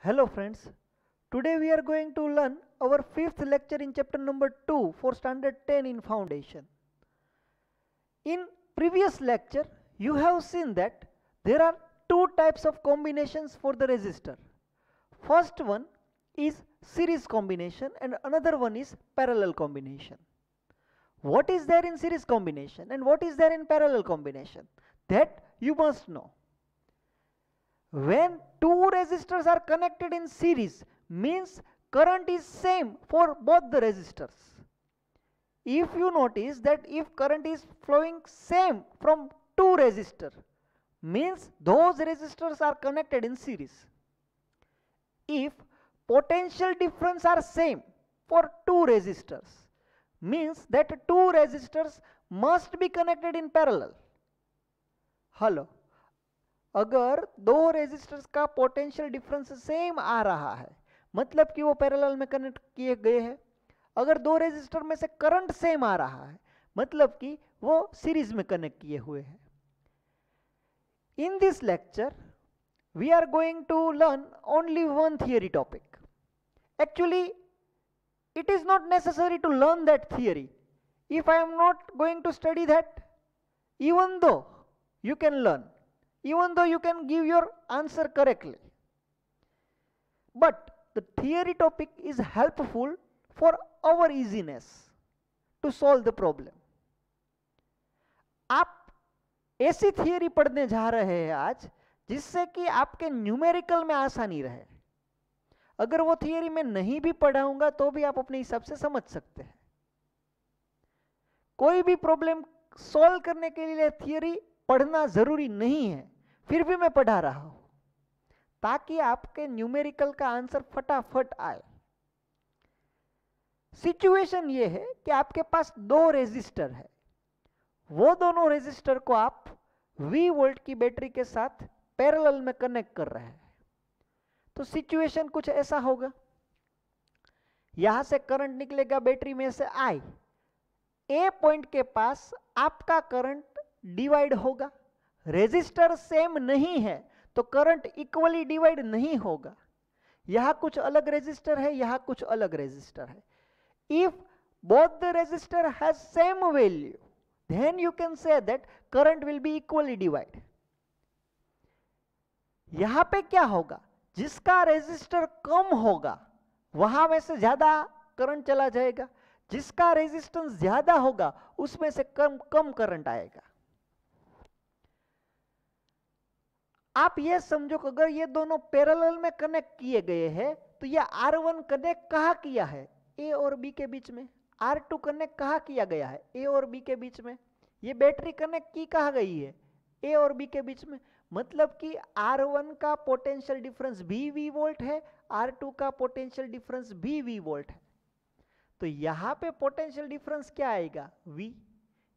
Hello friends, today we are going to learn our fifth lecture in chapter number 2 for standard 10 in foundation. In previous lecture, you have seen that there are two types of combinations for the resistor. First one is series combination and another one is parallel combination. What is there in series combination and what is there in parallel combination? That you must know. When two resistors are connected in series, means current is same for both the resistors. If you notice that if current is flowing same from two resistors, means those resistors are connected in series. If potential difference are same for two resistors, means that two resistors must be connected in parallel. Hello. अगर दो resistors का potential difference same आ रहा है मतलब कि वो parallel में connect किए गए हैं. अगर दो रेजिस्टर में से करंट सेम आ रहा है मतलब कि वो सीरीज में कनेक्ट किए हुए हैं. In this lecture we are going to learn only one theory topic. Actually it is not necessary to learn that theory if I am not going to study that. Even though you can learn, even though you can give your answer correctly, but the theory topic is helpful for our easiness to solve the problem. आप ऐसी theory पढ़ने जा रहे हैं आज जिससे कि आपके न्यूमेरिकल में आसानी रहे. अगर वो थियरी मैं नहीं भी पढ़ाऊंगा तो भी आप अपने हिसाब से समझ सकते हैं. कोई भी प्रॉब्लम सॉल्व करने के लिए थियरी पढ़ना जरूरी नहीं है, फिर भी मैं पढ़ा रहा हूं ताकि आपके न्यूमेरिकल का आंसर फटाफट आए. सिचुएशन ये है कि आपके पास दो रेजिस्टर है, वो दोनों रेजिस्टर को आप V वोल्ट की बैटरी के साथ पैरेलल में कनेक्ट कर रहे हैं. तो सिचुएशन कुछ ऐसा होगा, यहां से करंट निकलेगा बैटरी में से I. ए पॉइंट के पास आपका करंट डिवाइड होगा. रेजिस्टर सेम नहीं है तो करंट इक्वली डिवाइड नहीं होगा. यहां कुछ अलग रेजिस्टर है, यहां कुछ अलग रेजिस्टर है. If both the resistor has same value then you can say that current will be equally divide. यहां पे क्या होगा, जिसका रेजिस्टर कम होगा वहां में से ज्यादा करंट चला जाएगा, जिसका रेजिस्टेंस ज्यादा होगा उसमें से कम करंट आएगा. आप ये समझो कि अगर ये दोनों पैरेलल में कनेक्ट किए गए हैं तो ये R1 कनेक्ट कहाँ किया है, ए और बी के बीच में. R2 कनेक्ट कहाँ किया गया है, ए और बी के बीच में. ये बैटरी कनेक्ट की कहाँ गई है, ए और बी के बीच में. मतलब कि R1 का पोटेंशियल डिफरेंस भी V वोल्ट है, R2 का पोटेंशियल डिफरेंस भी V वोल्ट है. तो यहाँ पे पोटेंशियल डिफरेंस क्या आएगा, V.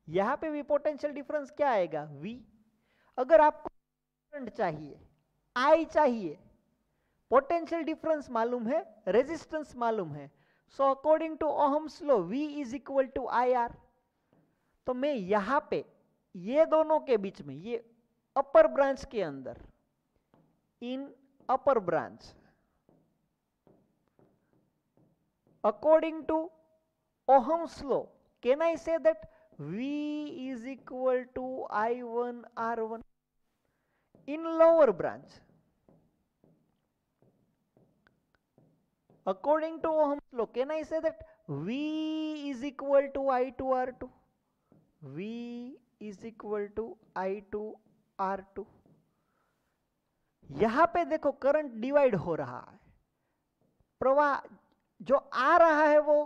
यहाँ पे भी पोटेंशियल डिफरेंस क्या आएगा, V. अगर आपको करंट चाहिए, I चाहिए, पोटेंशियल डिफरेंस मालूम है, रेजिस्टेंस मालूम है, so according to Ohm's law V is equal to IR. तो मैं यहां पे ये दोनों के बीच में, ये अपर ब्रांच के अंदर, इन अपर branch according to Ohm's law, can I say that V is equal to I1 R1? In lower branch, according to Ohm's law, can I say that V is equal to I2 R2? V is equal to I2 R2. यहां पे देखो current divide हो रहा है, प्रवाह जो आ रहा है वो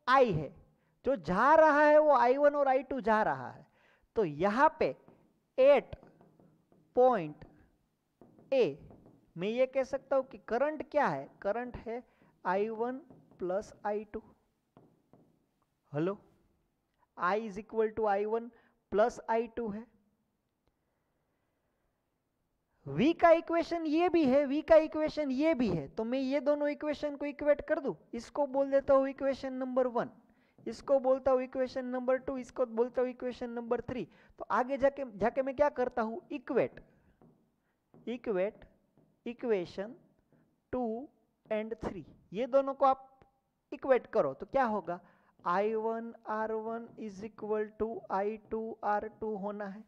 I है, जो जा रहा है वो I1 और I2 जा रहा है. तो यहां पे एट पॉइंट A मैं ये कह सकता हूं कि करंट क्या है, करंट है I1 plus I2. Hello, I is equal to I1 plus I2 है. V का इक्वेशन ये भी है, V का इक्वेशन ये भी है, तो मैं ये दोनों इक्वेशन को इक्वेट कर दूं. इसको बोल देता हूं इक्वेशन नंबर 1, इसको बोलता हूं इक्वेशन नंबर 2, इसको बोलता हूं इक्वेशन नंबर 3. तो आगे जाके मैं क्या करता हूं, इक्वेट इक्वेशन 2 एंड 3, ये दोनों को आप इक्वेट करो तो क्या होगा, I1 R1 is equal to I2 R2 होना है।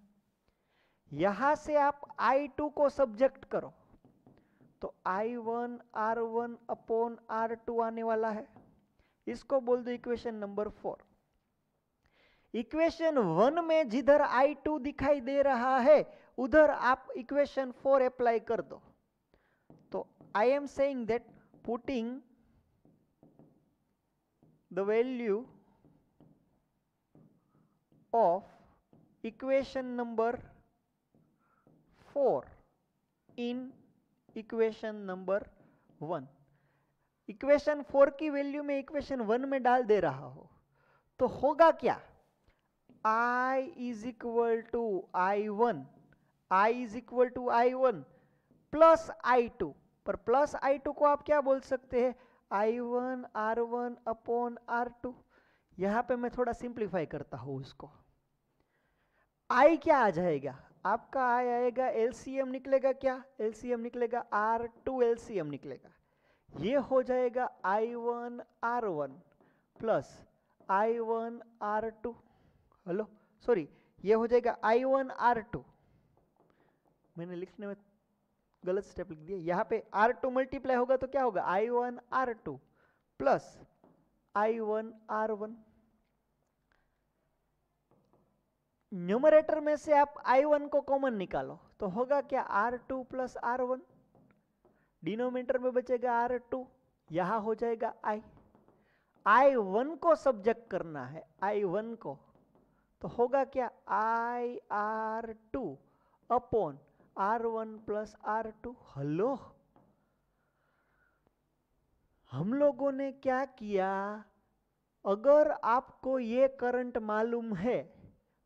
यहां से आप I2 को सब्जेक्ट करो तो I1 R1 अपॉन R2 आने वाला है। इसको बोल दो इक्वेशन नंबर 4। इक्वेशन 1 में जिधर I2 दिखाई दे रहा है उधर आप इक्वेशन 4 अप्लाई कर दो। तो I am saying that putting the value of equation number 4 in equation number 1, equation 4 की वैल्यू में इक्वेशन 1 में डाल दे रहा हो तो होगा क्या, I is equal to I1, I is equal to I1 plus I2, पर प्लस I2 को आप क्या बोल सकते हैं, I1 R1 अपॉन R2। यहां पे मैं थोड़ा सिंप्लीफाई करता हूं उसको। I क्या आ जाएगा, आपका I आएगा, एलसीएम निकलेगा क्या, एलसीएम निकलेगा R2 एलसीएम निकलेगा, ये हो जाएगा I1 R1 plus I1 R2, hello sorry ये हो जाएगा I1 R2, मैंने लिखने में गलत स्टेप लिख दिया, यहाँ पे R2 मल्टीप्लाई होगा तो क्या होगा, I1 R2 plus I1 R1। Numerator में से आप I1 को कॉमन निकालो तो होगा क्या, R2 प्लस R1, डिनोमिनेटर में बचेगा R2, यहां हो जाएगा I1 को सब्जेक्ट करना है, I1 को, तो होगा क्या, IR2 upon R1 plus R2। Hello, हम लोगों ने क्या किया, अगर आपको ये करंट मालूम है,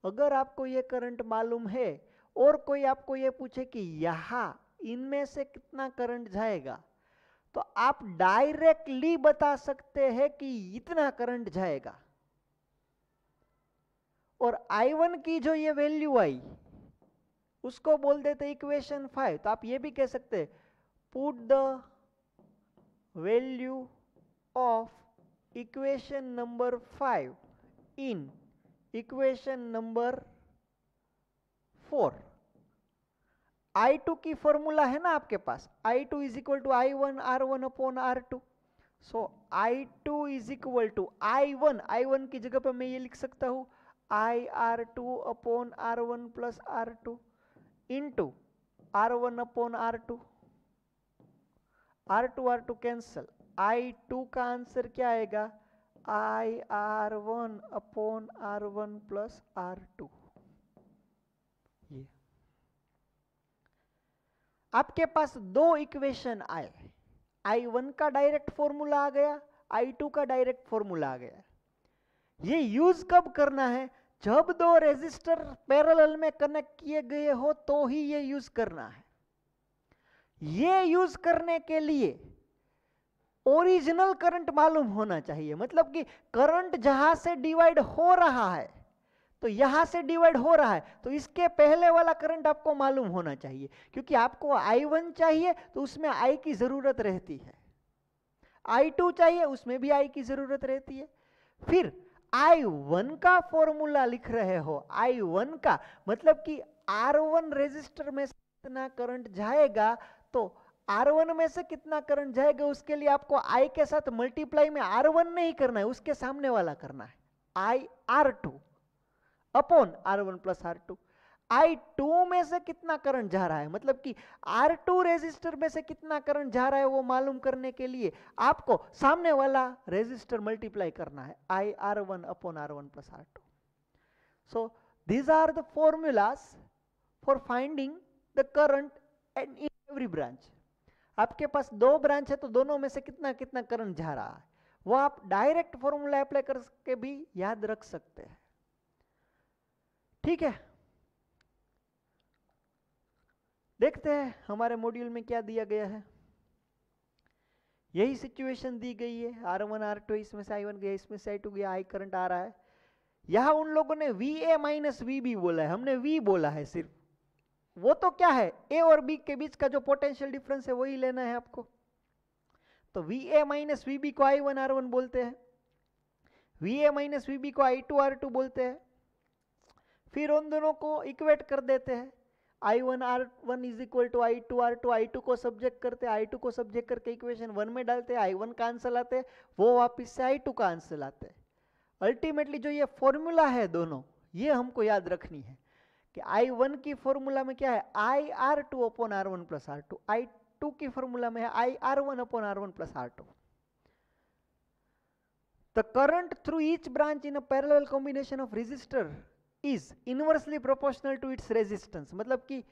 अगर आपको ये करंट मालूम है और कोई आपको ये पूछे कि यहां इनमें से कितना करंट जाएगा तो आप डायरेक्टली बता सकते हैं कि इतना करंट जाएगा। और I1 की जो ये वैल्यू आई उसको बोल देते इक्वेशन 5, तो आप ये भी कह सकते हैं put the value of equation number 5 in equation number 4। I2 की फॉर्मूला है ना आपके पास, I2 is equal to I1 R1 upon R2, so I2 is equal to I1 की जगह पर मैं ये लिख सकता हूं IR2 upon R1 plus R2 into R1 upon R2, R2 cancel, I2 का आंसर क्या आएगा, IR1 upon R1 plus R2। ये आपके पास दो इक्वेशन आए, I1 का डायरेक्ट फॉर्मूला आ गया, I2 का डायरेक्ट फॉर्मूला आ गया। ये यूज कब करना है, जब दो रेजिस्टर पैरेलल में कनेक्ट किए गए हो तो ही ये यूज करना है। ये यूज करने के लिए ओरिजिनल करंट मालूम होना चाहिए, मतलब कि करंट जहां से डिवाइड हो रहा है तो यहां से डिवाइड हो रहा है तो इसके पहले वाला करंट आपको मालूम होना चाहिए, क्योंकि आपको I1 चाहिए तो उसमें I की जरूरत रहती है, I2 चाहिए उसमें भी I की जरूरत रहती है। फिर I1 का फॉर्मूला लिख रहे हो, I1 का मतलब कि R1 रेजिस्टर में कितना करंट जाएगा, तो R1 में से कितना करंट जाएगा उसके लिए आपको I के साथ मल्टीप्लाई में R1 नहीं करना है, उसके सामने वाला करना है, IR2 upon R1 plus R2। I2 में से कितना करंट जा रहा है, मतलब कि R2 रेजिस्टर में से कितना करंट जा रहा है वो मालूम करने के लिए आपको सामने वाला रेजिस्टर मल्टीप्लाई करना है, IR1 upon R1 plus R2। So these are the formulas for finding the current in every branch। आपके पास दो ब्रांच है तो दोनों में से कितना कितना करंट जा रहा है वो आप डायरेक्ट फॉर्मूला अप्लाई करके भी याद रख सकते हैं, ठीक है। देखते हैं हमारे मॉड्यूल में क्या दिया गया है। यही सिचुएशन दी गई है, R1 R2 इसमें से I1 गया, इसमें से I2 गया, I करंट आ रहा है। यहां उन लोगों ने VA माइनस VB बोला है, हमने V बोला है सिर्फ, वो तो क्या है A और B के बीच का जो पोटेंशियल डिफरेंस है वही लेना है आपको। तो VA माइनस VB को I1 R1 बोलते हैं, VA माइनस VB को I2 R2 बोलते हैं। फिर उन दोनों को इक्वेट कर देते हैं, I1 R1 is equal to I2 R2, I2 को सब्जेक्ट करते हैं, I2 को सब्जेक्ट करके इक्वेशन 1 में डालते हैं, I1 का आंसर लाते हैं, वो वापिस से I2 का आंसर लाते हैं। अल्टीमेटली जो ये फॉर्मूला है दोनों, ये हमको याद रखनी है कि I1 की फॉर्मूला में क्या है, IR2 upon R1 plus R2, I2 की फॉर्मूला में है IR1 upon R1 plus R2। The current through each branch in a parallel combination of resistor is inversely proportional to its resistance। मतलब कि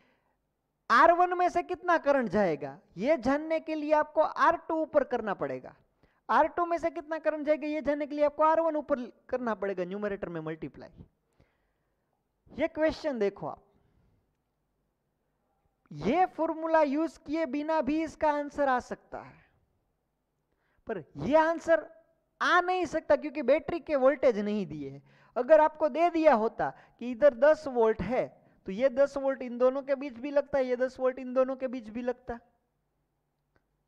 R1 में से कितना करंट जाएगा ये जानने के लिए आपको R2 ऊपर करना पड़ेगा, R2 में से कितना करंट जाएगा ये जानने के लिए आपको R1 ऊपर करना पड़ेगा, न्यूमरेटर में मल्टीप्लाई। ये क्वेश्चन देखो आप, ये फॉर्मूला यूज किए बिना भी इसका आंसर आ सकता है, पर ये आंसर आ नहीं सकता क्योंकि बैटरी के वोल्टेज नहीं दिए हैं। अगर आपको दे दिया होता कि इधर 10 वोल्ट है तो ये 10 वोल्ट इन दोनों के बीच भी लगता है, ये 10 वोल्ट इन दोनों के बीच भी लगता।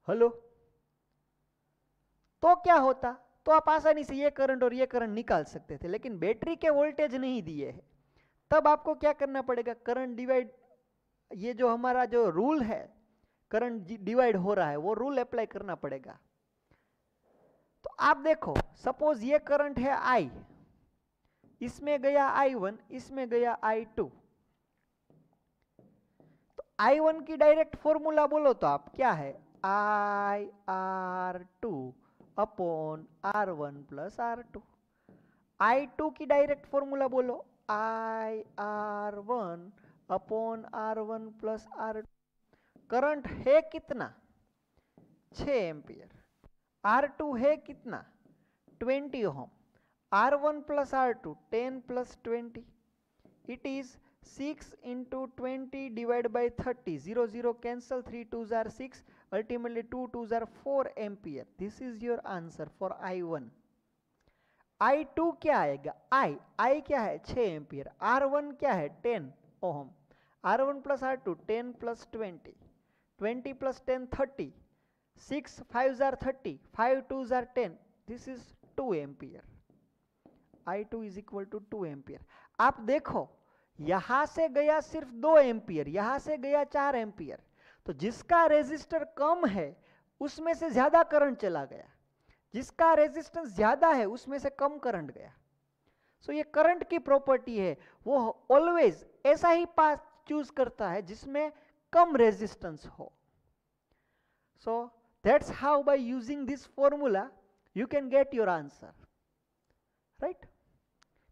हेलो, तो क्या होता, तो आप आसानी से ये करंट और ये करंट निकाल सकते थे, लेकिन बैटरी के वोल्टेज नहीं दिए हैं। तब आपको क्या करना पड़ेगा, करंट डिवाइड, ये जो हमारा जो रूल है करंट डिवाइड हो रहा है वो रूल अप्लाई करना पड़ेगा। तो आप देखो, सपोज ये करंट है I, इसमें गया I1, इसमें गया I2, तो I1 की डायरेक्ट फॉर्मूला बोलो तो आप क्या है, IR2 upon R1 plus R2। I2 की डायरेक्ट फॉर्मूला बोलो IR1 upon R1 plus R2। Current है कितना, 6 एम्पियर, R2 है कितना, 20 ओम, R1 plus R2 10 plus 20, it is 6 into 20 divided by 30, 0 0 cancel, 3 2s are 6, ultimately 2 2s are 4 ampere। This is your answer for I1। I2 क्या आएगा, I क्या है 6 ampere, R1 क्या है 10 ओम, R1 plus R2 10 plus 20, 20 plus 10 30, 6 5s are 30, 5 2s are 10, this is 2 ampere. I2 is equal to 2 ampere. आप देखो यहां से गया सिर्फ 2 एम्पियर, यहां से गया 4 एम्पियर, तो जिसका रेजिस्टर कम है उसमें से ज्यादा करंट चला गया, जिसका रेजिस्टेंस ज्यादा है उसमें से कम करंट गया। सो ये करंट की प्रॉपर्टी है, वो ऑलवेज ऐसा ही पाथ चूज करता है जिसमें कम रेजिस्टेंस हो। So that's how by using this formula you can get your answer, right?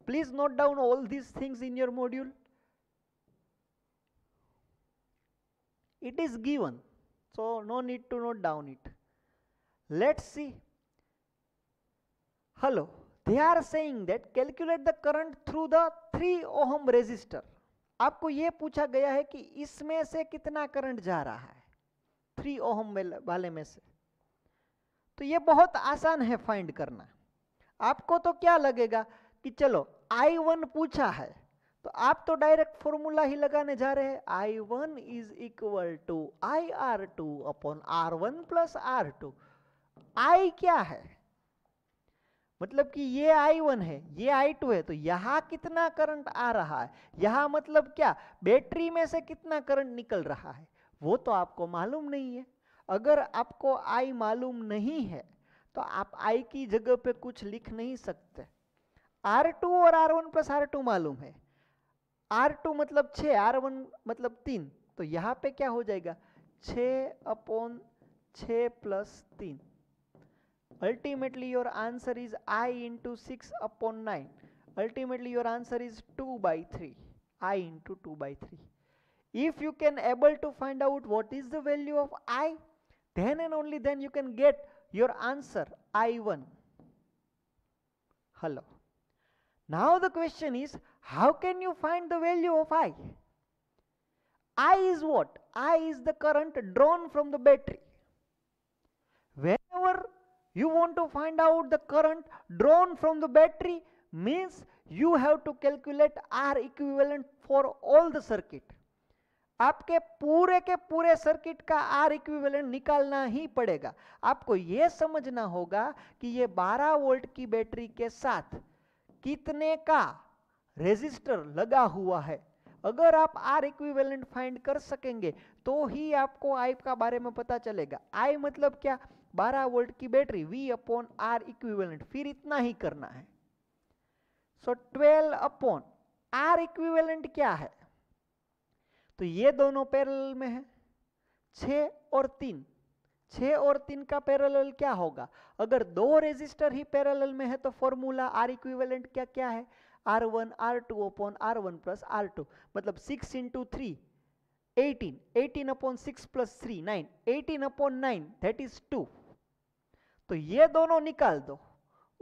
Please note down all these things in your module. It is given, so no need to note down it. Let's see. Hello, they are saying that calculate the current through the 3 ohm resistor। आपको ये पूछा गया है कि इसमें से कितना current जा रहा है 3 ओम वाले में से। तो ये बहुत आसान है फाइंड करना। आपको तो क्या लगेगा कि चलो I1 पूछा है तो आप तो डायरेक्ट फॉर्मूला ही लगाने जा रहे हैं, I1 is equal to IR2 upon R1 plus R2। I क्या है, मतलब कि ये I1 है, ये I2 है, तो यहां कितना करंट आ रहा है, यहां मतलब क्या, बैटरी में से कितना करंट निकल रहा है, वो तो आपको मालूम नहीं है। अगर आपको I मालूम नहीं है तो आप I की जगह पे कुछ लिख नहीं सकते। R2 और R1 प्लस R2 मालूम है, R2 मतलब 6, R1 मतलब 3, तो यहाँ पे क्या हो जाएगा 6 upon 6 plus 3। Ultimately your answer is I into 6 upon 9. Ultimately your answer is 2 by 3, I into 2 by 3. If you can able to find out what is the value of I, then and only then you can get your answer I1. Hello. Now the question is, how can you find the value of I? I is what? I is the current drawn from the battery. Whenever you want to find out the current drawn from the battery, means you have to calculate R equivalent for all the circuit. आपके के पूरे circuit का are equivalent निकालना ही पड़ेगा। आपको यह समझना होगा कि ये 12 वोल्ट की बैटरी के साथ कितने का रेजिस्टर लगा हुआ है। अगर आप आर इक्विवेलेंट फाइंड कर सकेंगे तो ही आपको आई का बारे में पता चलेगा। आई मतलब क्या, 12 वोल्ट की battery V upon R equivalent, फिर इतना ही करना है। सो 12 अपॉन आर इक्विवेलेंट क्या है, तो ये दोनों पैरेलल में है, 6 और 3, 6 और 3 का पैरेलल क्या होगा, अगर दो रेजिस्टर ही पैरेलल में है तो फॉर्मूला आर इक्विवेलेंट क्या क्या है, R1 R2 upon R1 plus R2, मतलब 6 into 3 18, 18 upon 6 plus 3 9, 18 upon 9 that is 2। तो ये दोनों निकाल दो,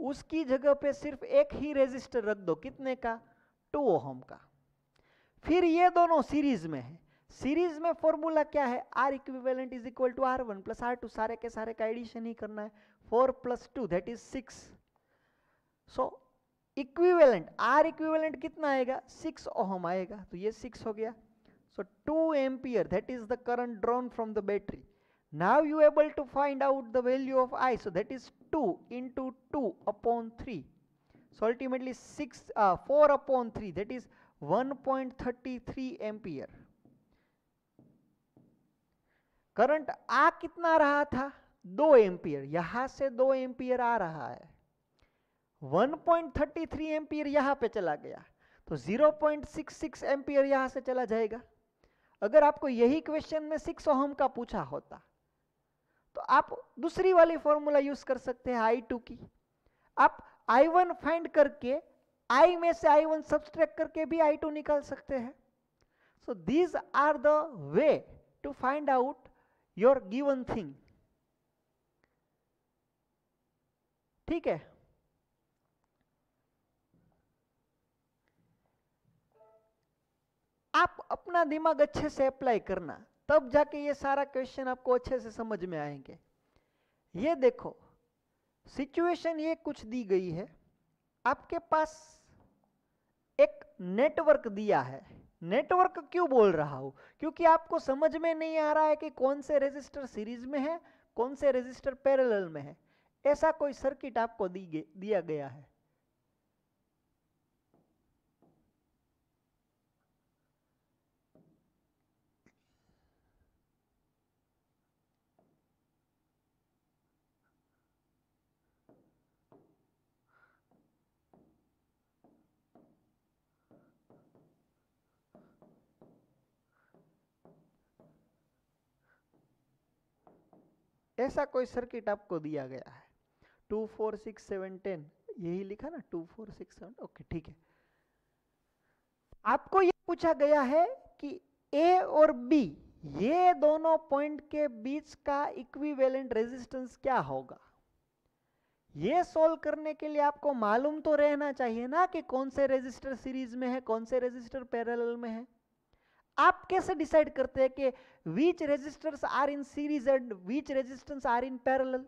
उसकी जगह पे सिर्फ एक ही रेजिस्टर रख दो, कितने का, 2 ओहम का। फिर ये दोनों सीरीज में है, सीरीज में फॉर्मूला क्या है, R equivalent is equal to R1 plus R2, सारे के सारे का एडिशन ही करना है, 4 plus 2 that is 6। So equivalent R equivalent कितना आएगा, 6 ओहम आएगा, तो ये 6 हो गया। सो 2 ampere that is the current drawn from the battery. Now you able to find out the value of I, so that is 2 into 2 upon 3. So ultimately 4 upon 3, that is 1.33 ampere. Current आ कितना रहा था, 2 ampere, यहां से 2 ampere आ रहा है, 1.33 ampere यहां पे चला गया, तो 0.66 एम्पियर यहां से चला जाएगा। अगर आपको यही क्वेश्चन में 6 ओहम का पूछा होता तो आप दूसरी वाली फॉर्मूला यूज कर सकते हैं I2 की, आप I1 फाइंड करके I में से I1 सब्सट्रैक्ट करके भी I2 निकाल सकते हैं। So these are the way to find out your given thing. ठीक है, आप अपना दिमाग अच्छे से अप्लाई करना, तब जाके ये सारा क्वेश्चन आपको अच्छे से समझ में आएंगे। ये देखो सिचुएशन ये कुछ दी गई है, आपके पास एक नेटवर्क दिया है। नेटवर्क क्यों बोल रहा हूं, क्योंकि आपको समझ में नहीं आ रहा है कि कौन से रेजिस्टर सीरीज में है, कौन से रेजिस्टर पैरेलल में है। ऐसा कोई सर्किट आपको दिया गया है। ऐसा कोई सर्किट आपको दिया गया है, 2 4 6 7 10, यही लिखा ना, 2 4 6 7, ओके ठीक है। आपको ये पूछा गया है कि ए और बी ये दोनों पॉइंट के बीच का इक्विवेलेंट रेजिस्टेंस क्या होगा। ये सोल्व करने के लिए आपको मालूम तो रहना चाहिए ना कि कौन से रेजिस्टर सीरीज में है, कौन से रेजिस्टर पैरेलल में है। आप कैसे डिसाइड करते हैं कि which resistors are in series and which resistors are in parallel?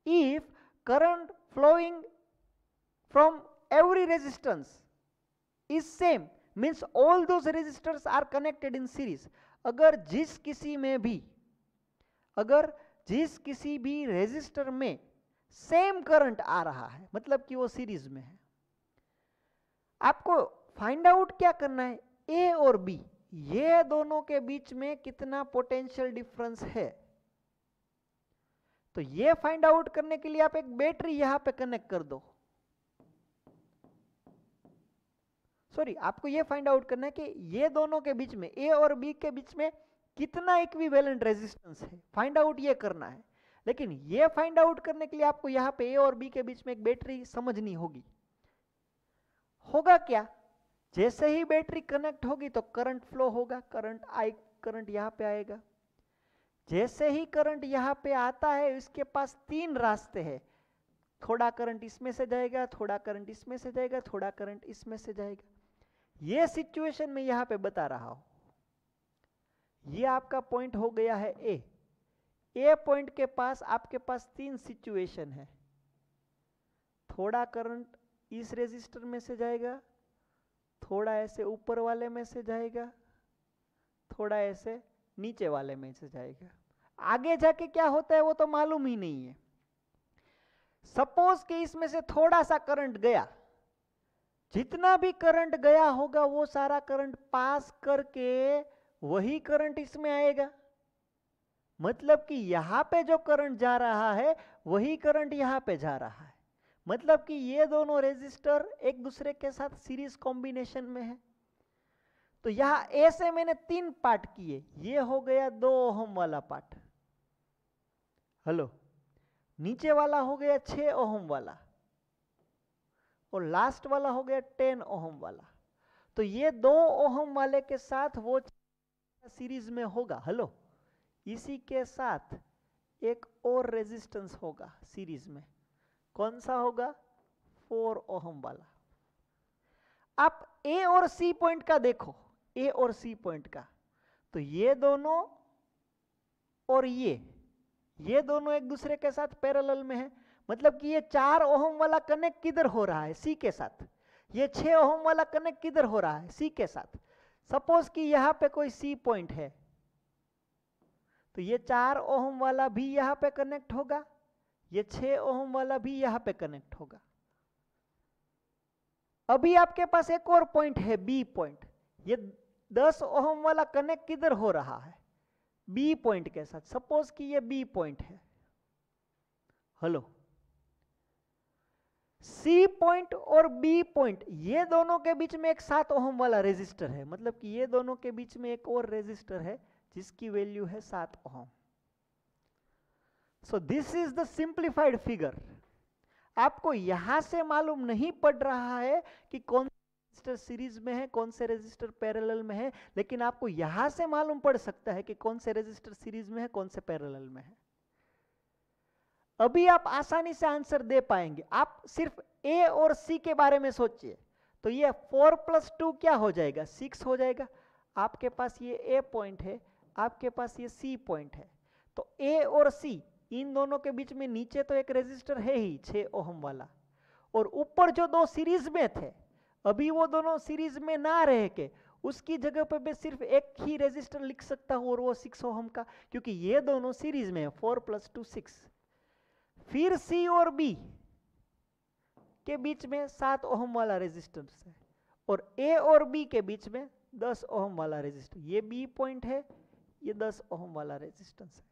If current flowing from every resistance is same, means all those resistors are connected in series. अगर जिस किसी भी रेजिस्टर में सेम करंट आ रहा है, मतलब कि वो सीरीज में है, आपको फाइंड आउट क्या करना है, ए और बी ये दोनों के बीच में कितना पोटेंशियल डिफरेंस है। तो ये फाइंड आउट करने के लिए आप एक बैटरी यहां पे कनेक्ट कर दो। सॉरी, आपको ये फाइंड आउट करना है कि ये दोनों के बीच में, ए और बी के बीच में कितना इक्विवेलेंट रेजिस्टेंस है, फाइंड आउट ये करना है। लेकिन ये फाइंड आउट करने के लिए आपको यहां पे ए और बी के बीच में एक बैटरी समझनी होगी। होगा क्या, जैसे ही बैटरी कनेक्ट होगी तो करंट फ्लो होगा, करंट यहां पे आएगा। जैसे ही करंट यहां पे आता है, इसके पास 3 रास्ते हैं, थोड़ा करंट इसमें से जाएगा, थोड़ा करंट इसमें से जाएगा, थोड़ा करंट इसमें से जाएगा। ये सिचुएशन में यहां पे बता रहा हूं। ये आपका पॉइंट हो गया है ए पॉइंट के पास आपके पास 3 सिचुएशन है, थोड़ा करंट इस रेजिस्टर में से जाएगा, थोड़ा ऐसे ऊपर वाले में से जाएगा, थोड़ा ऐसे नीचे वाले में से जाएगा। आगे जाके क्या होता है वो तो मालूम ही नहीं है। सपोज कि इसमें से थोड़ा सा करंट गया, जितना भी करंट गया होगा वो सारा करंट पास करके वही करंट इसमें आएगा। मतलब कि यहां पे जो करंट जा रहा है वही करंट यहां पे जा रहा है। मतलब कि ये दोनों रेजिस्टर एक दूसरे के साथ सीरीज कॉम्बिनेशन में है। तो यहां ऐसे मैंने 3 पार्ट किए, ये हो गया 2 ओहम वाला पार्ट। हेलो, नीचे वाला हो गया 6 ओहम वाला, और लास्ट वाला हो गया 10 ओहम वाला। तो ये 2 ओहम वाले के साथ वो सीरीज में होगा। हेलो, इसी के साथ एक और रेजिस्टेंस होगा सीरीज में। कौन सा होगा? 4 ओहम वाला। आप ए और सी पॉइंट का देखो, ए और सी पॉइंट का, तो ये दोनों और ये दोनों एक दूसरे के साथ पैरेलल में है। मतलब कि ये 4 ओहम वाला कनेक्ट किधर हो रहा है? सी के साथ। ये 6 ओहम वाला कनेक्ट किधर हो रहा है? सी के साथ। सपोज कि यहां पे कोई सी पॉइंट है, तो ये 4 ओहम वाला भी यहां पे कनेक्ट होगा, ये 6 ओहम वाला भी यहां पे कनेक्ट होगा। अभी आपके पास एक और पॉइंट है, बी पॉइंट। ये 10 ओहम वाला कनेक्ट किधर हो रहा है? बी पॉइंट के साथ। सपोज कि ये बी पॉइंट है। हेलो, सी पॉइंट और बी पॉइंट ये दोनों के बीच में एक 7 ओहम वाला रेजिस्टर है। मतलब कि ये दोनों के बीच में एक और रेजिस्टर है जिसकी वैल्यू है 7 ohm. So this is the simplified figure. आपको यहां से मालूम नहीं पड़ रहा है कि कौन से रेजिस्टर सीरीज में है, कौन से रेजिस्टर पैरेलल में है, लेकिन आपको यहां से मालूम पड़ सकता है कि कौन से रेजिस्टर सीरीज में है, कौन से पैरेलल में है। अभी आप आसानी से आंसर दे पाएंगे। आप सिर्फ ए और सी के बारे में सोचिए, तो ये 4 + 2 क्या हो जाएगा? 6 हो जाएगा। आपके पास ये ए पॉइंट है, आपके पास ये सी पॉइंट है, तो ए और सी इन दोनों के बीच में नीचे तो एक रेजिस्टर है ही 6 ओहम वाला, और ऊपर जो 2 सीरीज में थे, अभी वो दोनों सीरीज में ना रह के उसकी जगह पे मैं सिर्फ एक ही रेजिस्टर लिख सकता हूं, और वो 6 ओहम का, क्योंकि ये दोनों सीरीज में है। 4 + 2 6। फिर सी और बी के बीच में 7 ओहम वाला रेजिस्टेंस है, और ए और बी के बीच में 10 ओहम वाला रेजिस्टर। ये बी पॉइंट है, ये 10 ओहम वाला रेजिस्टेंस है।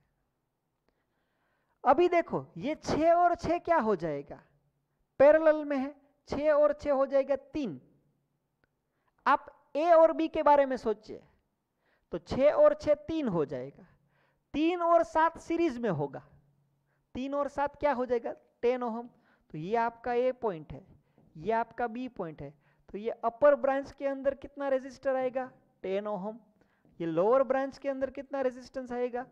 अभी देखो, ये 6 और 6 क्या हो जाएगा? पैरेलल में है। 6 और 6 हो जाएगा 3। आप ए और बी के बारे में सोचिए, तो 6 और 6 3 हो जाएगा। 3 और 7 सीरीज में होगा। 3 और 7 क्या हो जाएगा? 10 ओहम। तो ये आपका ए पॉइंट है, ये आपका बी पॉइंट है। तो ये अपर ब्रांच के अंदर कितना रेजिस्टर आएगा? 10 ओहम। ये लोअर ब्रांच के अंदर कितना रेजिस्टेंस आएगा?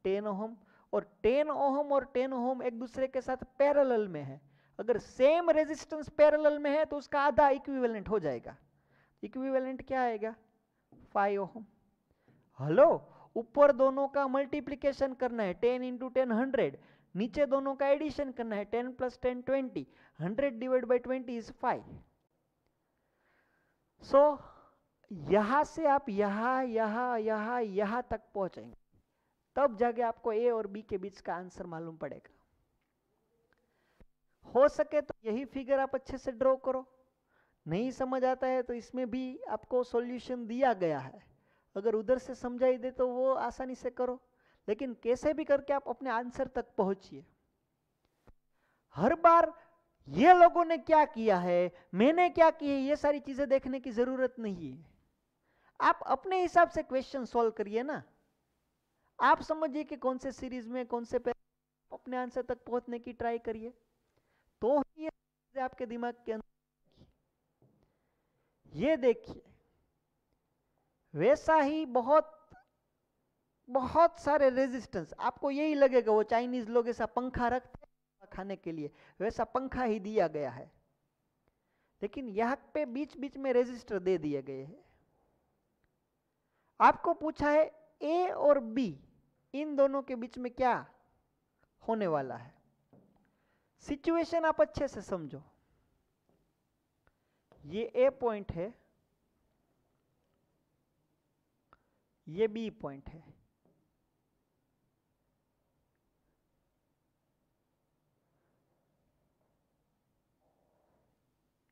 10 ओहम। और 10 ओहम और 10 ओहम एक दूसरे के साथ पैरेलल में है। अगर सेम रेजिस्टेंस पैरेलल में है तो उसका आधा इक्विवेलेंट हो जाएगा। इक्विवेलेंट क्या आएगा? 5 ओहम। हेलो, ऊपर दोनों का मल्टीप्लिकेशन करना है, 10 × 10 100। नीचे दोनों का एडिशन करना है, 10 + 10 20। 100 / 20 इज 5। सो यहां से आप यहां तक पहुंचेंगे, तब जाके आपको ए और बी के बीच का आंसर मालूम पड़ेगा। हो सके तो यही फिगर आप अच्छे से ड्रॉ करो। नहीं समझ आता है तो इसमें भी आपको सॉल्यूशन दिया गया है, अगर उधर से समझाई दे तो वो आसानी से करो, लेकिन कैसे भी करके आप अपने आंसर तक पहुंचिए। हर बार ये लोगों ने क्या किया है, मैंने क्या किया है, ये सारी चीजें देखने की जरूरत नहीं है। आप अपने हिसाब से क्वेश्चन सॉल्व करिए ना। आप समझिए कि कौन से सीरीज में कौन से अपने आंसर तक पहुंचने की ट्राई करिए, तो ही ये आपके दिमाग के अंदर। ये देखिए, वैसा ही बहुत सारे रेजिस्टेंस। आपको यही लगेगा वो चाइनीज लोग ऐसा पंखा रखते हैं खाने के लिए, वैसा पंखा ही दिया गया है, लेकिन यहां पे बीच बीच में रेजिस्टर दे दिए गए हैं। आपको पूछा है ए और बी इन दोनों के बीच में क्या होने वाला है। सिचुएशन आप अच्छे से समझो। ये ए पॉइंट है, ये बी पॉइंट है,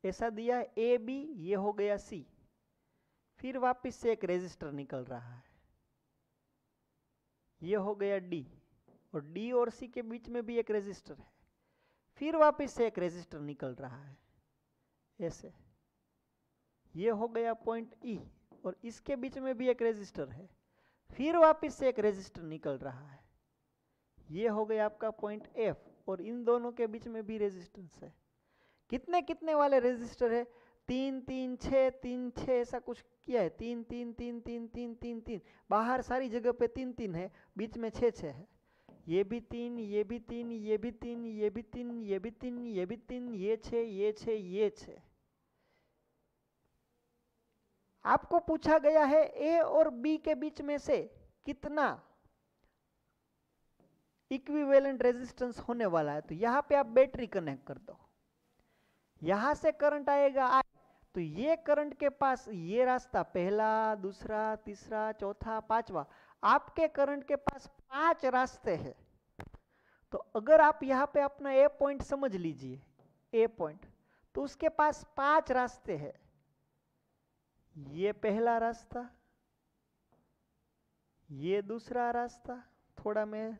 ऐसा दिया है ए बी, ये हो गया सी। फिर वापस से एक रेजिस्टर निकल रहा है, ये हो गया डी, और डी और सी के बीच में भी एक रेजिस्टर है। फिर वापस से एक रेजिस्टर निकल रहा है ऐसे, ये हो गया पॉइंट ई, और इसके बीच में भी एक रेजिस्टर है। फिर वापस से एक रेजिस्टर निकल रहा है, ये हो गया आपका पॉइंट एफ, और इन दोनों के बीच में भी रेजिस्टेंस है। कितने कितने वाले रेजिस्टर है? 3 3 6 3 6 ऐसा कुछ किया है। 3 3 3 3 3 3 3, बाहर सारी जगह पे 3 3 है, बीच में 6 6 है। ये भी 3, ये भी 3, ये भी 3, ये भी 3, ये भी 3, ये भी 3, ये 6, ये 6, ये 6। आपको पूछा गया है ए और बी के बीच में से कितना इक्विवेलेंट रेजिस्टेंस होने वाला है। तो यहां पे आप बैटरी कनेक्ट कर दो, यहां से करंट आएगा आई, तो ये करंट के पास ये रास्ता, पहला, दूसरा, तीसरा, चौथा, पांचवा, आपके करंट के पास 5 रास्ते हैं। तो अगर आप यहां पे अपना ए पॉइंट समझ लीजिए, ए पॉइंट, तो उसके पास 5 रास्ते हैं। ये पहला रास्ता, ये दूसरा रास्ता, थोड़ा मैं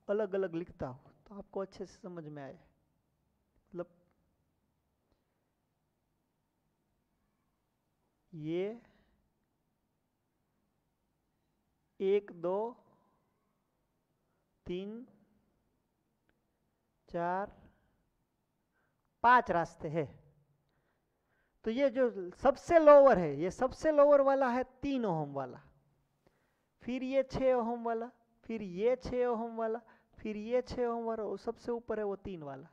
अलग अलग लिखता हूं तो आपको अच्छे से समझ में आए। मतलब ये 1 2 3 4 5 रास्ते हैं। तो ये जो सबसे लोअर है, ये सबसे लोअर वाला है 3 ओहम वाला, फिर ये 6 ओहम वाला, फिर ये 6 ओहम वाला, फिर ये 6 ओहम वाला, और सबसे ऊपर है वो 3 वाला।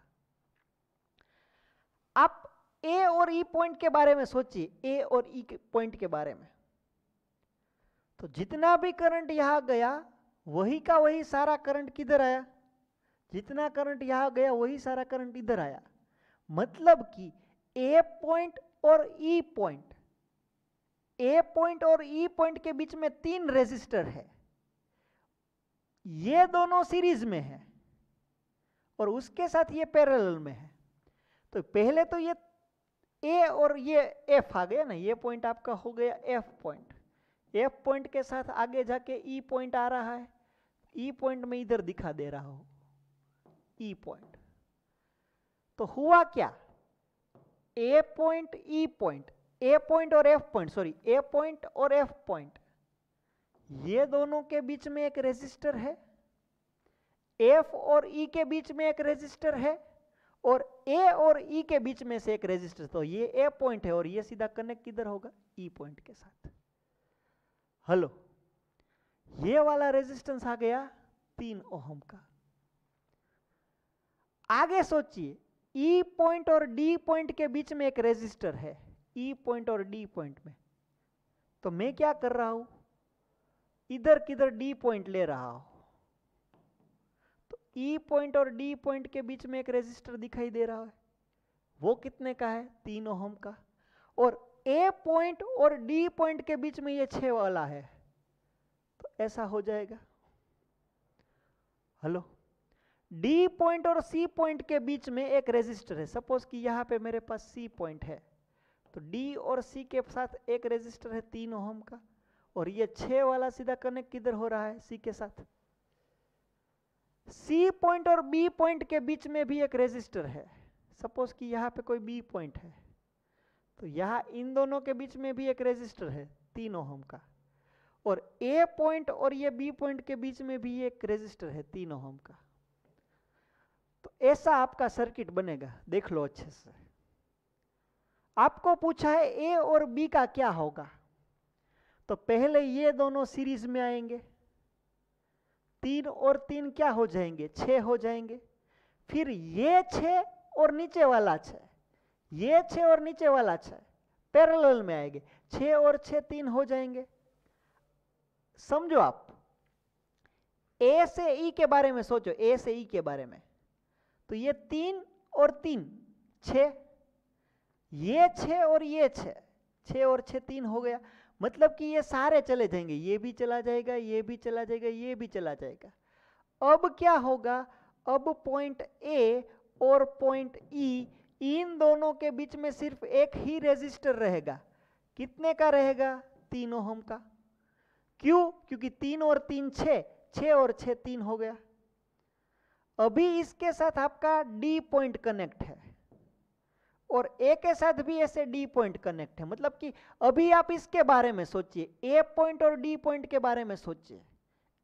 आप ए और ई पॉइंट के बारे में सोचिए, ए और ई पॉइंट के बारे में। तो जितना भी करंट यहां गया वही का वही सारा करंट किधर आया, जितना करंट यहां गया वही सारा करंट इधर आया। मतलब कि ए पॉइंट और ई पॉइंट, ए पॉइंट और ई पॉइंट के बीच में 3 रेजिस्टर है, ये दोनों सीरीज में है और उसके साथ ये पैरेलल में है। तो पहले तो ये ए और ये एफ आ गया ना, ये पॉइंट आपका हो गया एफ पॉइंट। एफ पॉइंट के साथ आगे जाके ई पॉइंट आ रहा है, ई पॉइंट में इधर दिखा दे रहा हूं ई पॉइंट। तो हुआ क्या, ए पॉइंट ई पॉइंट, ए पॉइंट और एफ पॉइंट, सॉरी ए पॉइंट और एफ पॉइंट, ये दोनों के बीच में एक रेजिस्टर है, एफ और ई के बीच में एक रेजिस्टर है, और ए और ई के बीच में से एक रेजिस्टर। तो ये ए पॉइंट है और ये सीधा कनेक्ट किधर होगा, ई पॉइंट के साथ। हेलो, ये वाला रेजिस्टेंस आ गया 3 ओहम का। आगे सोचिए, ई पॉइंट और डी पॉइंट के बीच में एक रेजिस्टर है, ई पॉइंट और डी पॉइंट में। तो मैं क्या कर रहा हूं, इधर किधर डी पॉइंट ले रहा हूं। तो ई पॉइंट और डी पॉइंट के बीच में एक रेजिस्टर दिखाई दे रहा है, वो कितने का है, 3 ओहम का। और ए पॉइंट और डी पॉइंट के बीच में ये 6 वाला है, तो ऐसा हो जाएगा। हेलो, डी पॉइंट और सी पॉइंट के बीच में एक रेजिस्टर है। सपोज कि यहां पे मेरे पास सी पॉइंट है, तो डी और सी के साथ एक रेजिस्टर है 3 ओहम का, और ये 6 वाला सीधा कनेक्ट किधर हो रहा है, सी के साथ। सी पॉइंट और बी पॉइंट के बीच में भी एक रेजिस्टर है। सपोज कि यहां पे कोई बी पॉइंट है, तो यहां इन दोनों के बीच में भी एक रेजिस्टर है 3 ओहम का, और ए पॉइंट और ये बी पॉइंट के बीच में भी एक रेजिस्टर है 3 ओहम का। तो ऐसा आपका सर्किट बनेगा, देख लो अच्छे से। आपको पूछा है ए और बी का क्या होगा, तो पहले ये दोनों सीरीज में आएंगे, 3 और 3 क्या हो जाएंगे, 6 हो जाएंगे। फिर ये 6 और नीचे वाला 6, ये 6 और नीचे वाला 6 पैरेलल में आएंगे, 6 और 6 3 हो जाएंगे। समझो आप, ए से ई के बारे में सोचो, ए से ई के बारे में। तो ये 3 और 3 6, ये 6 और ये 6, 6 और 6 3 हो गया। मतलब कि ये सारे चले जाएंगे, ये भी चला जाएगा, ये भी चला जाएगा, ये भी चला जाएगा। अब क्या होगा, अब पॉइंट ए और पॉइंट ई, इन दोनों के बीच में सिर्फ एक ही रेजिस्टर रहेगा। कितने का रहेगा? 3 ओम का। क्यों? क्योंकि 3 और 3 6, 6 और 6 3 हो गया। अभी इसके साथ आपका डी पॉइंट कनेक्ट है और ए के साथ भी ऐसे डी पॉइंट कनेक्ट है। मतलब कि अभी आप इसके बारे में सोचिए, ए पॉइंट और डी पॉइंट के बारे में सोचिए,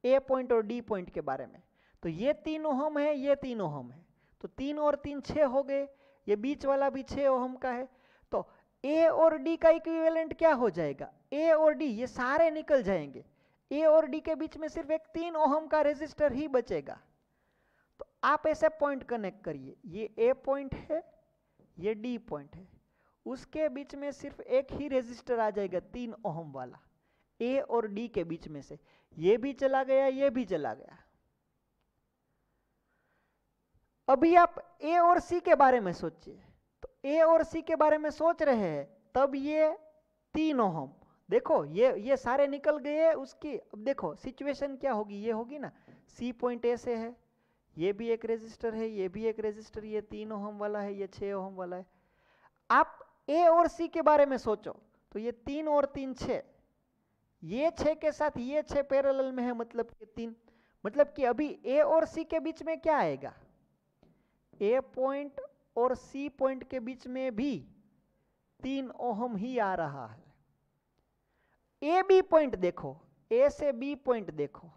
ए पॉइंट और डी पॉइंट के बारे में। तो ये 3 ओम है, ये 3 ओम है, तो 3 और 3 6 हो गए, ये बीच वाला भी 6 ओम का है। तो ए और डी का इक्विवेलेंट क्या हो जाएगा? ए और डी ये सारे निकल जाएंगे, ए और डी के बीच में सिर्फ एक 3 ओम का रेजिस्टर ही बचेगा। तो आप ऐसे पॉइंट कनेक्ट करिए, ये ए पॉइंट है, ये डी पॉइंट है, उसके बीच में सिर्फ एक ही रेजिस्टर आ जाएगा 3 ओम वाला, ए और डी के बीच में से। ये भी चला गया, ये भी चला गया। अभी आप ए और सी के बारे में सोचिए। तो ए और सी के बारे में सोच रहे हैं, तब ये 3 ओम, देखो ये सारे निकल गए उसकी। अब देखो सिचुएशन क्या होगी, ये होगी ना, सी पॉइंट ऐसे है, ये भी एक रेजिस्टर है, ये भी एक रेजिस्टर, ये 3 ओम वाला है, ये 6 ओम वाला है। आप ए और सी के बारे में सोचो, तो ये 3 और 3 6, ये 6 के साथ ये 6 पैरेलल में है, मतलब कि 3, मतलब कि अभी ए और सी के बीच में क्या आएगा? ए पॉइंट और सी पॉइंट के बीच में भी 3 ओम ही आ रहा है। ए बी पॉइंट देखो, ए से बी पॉइंट देखो,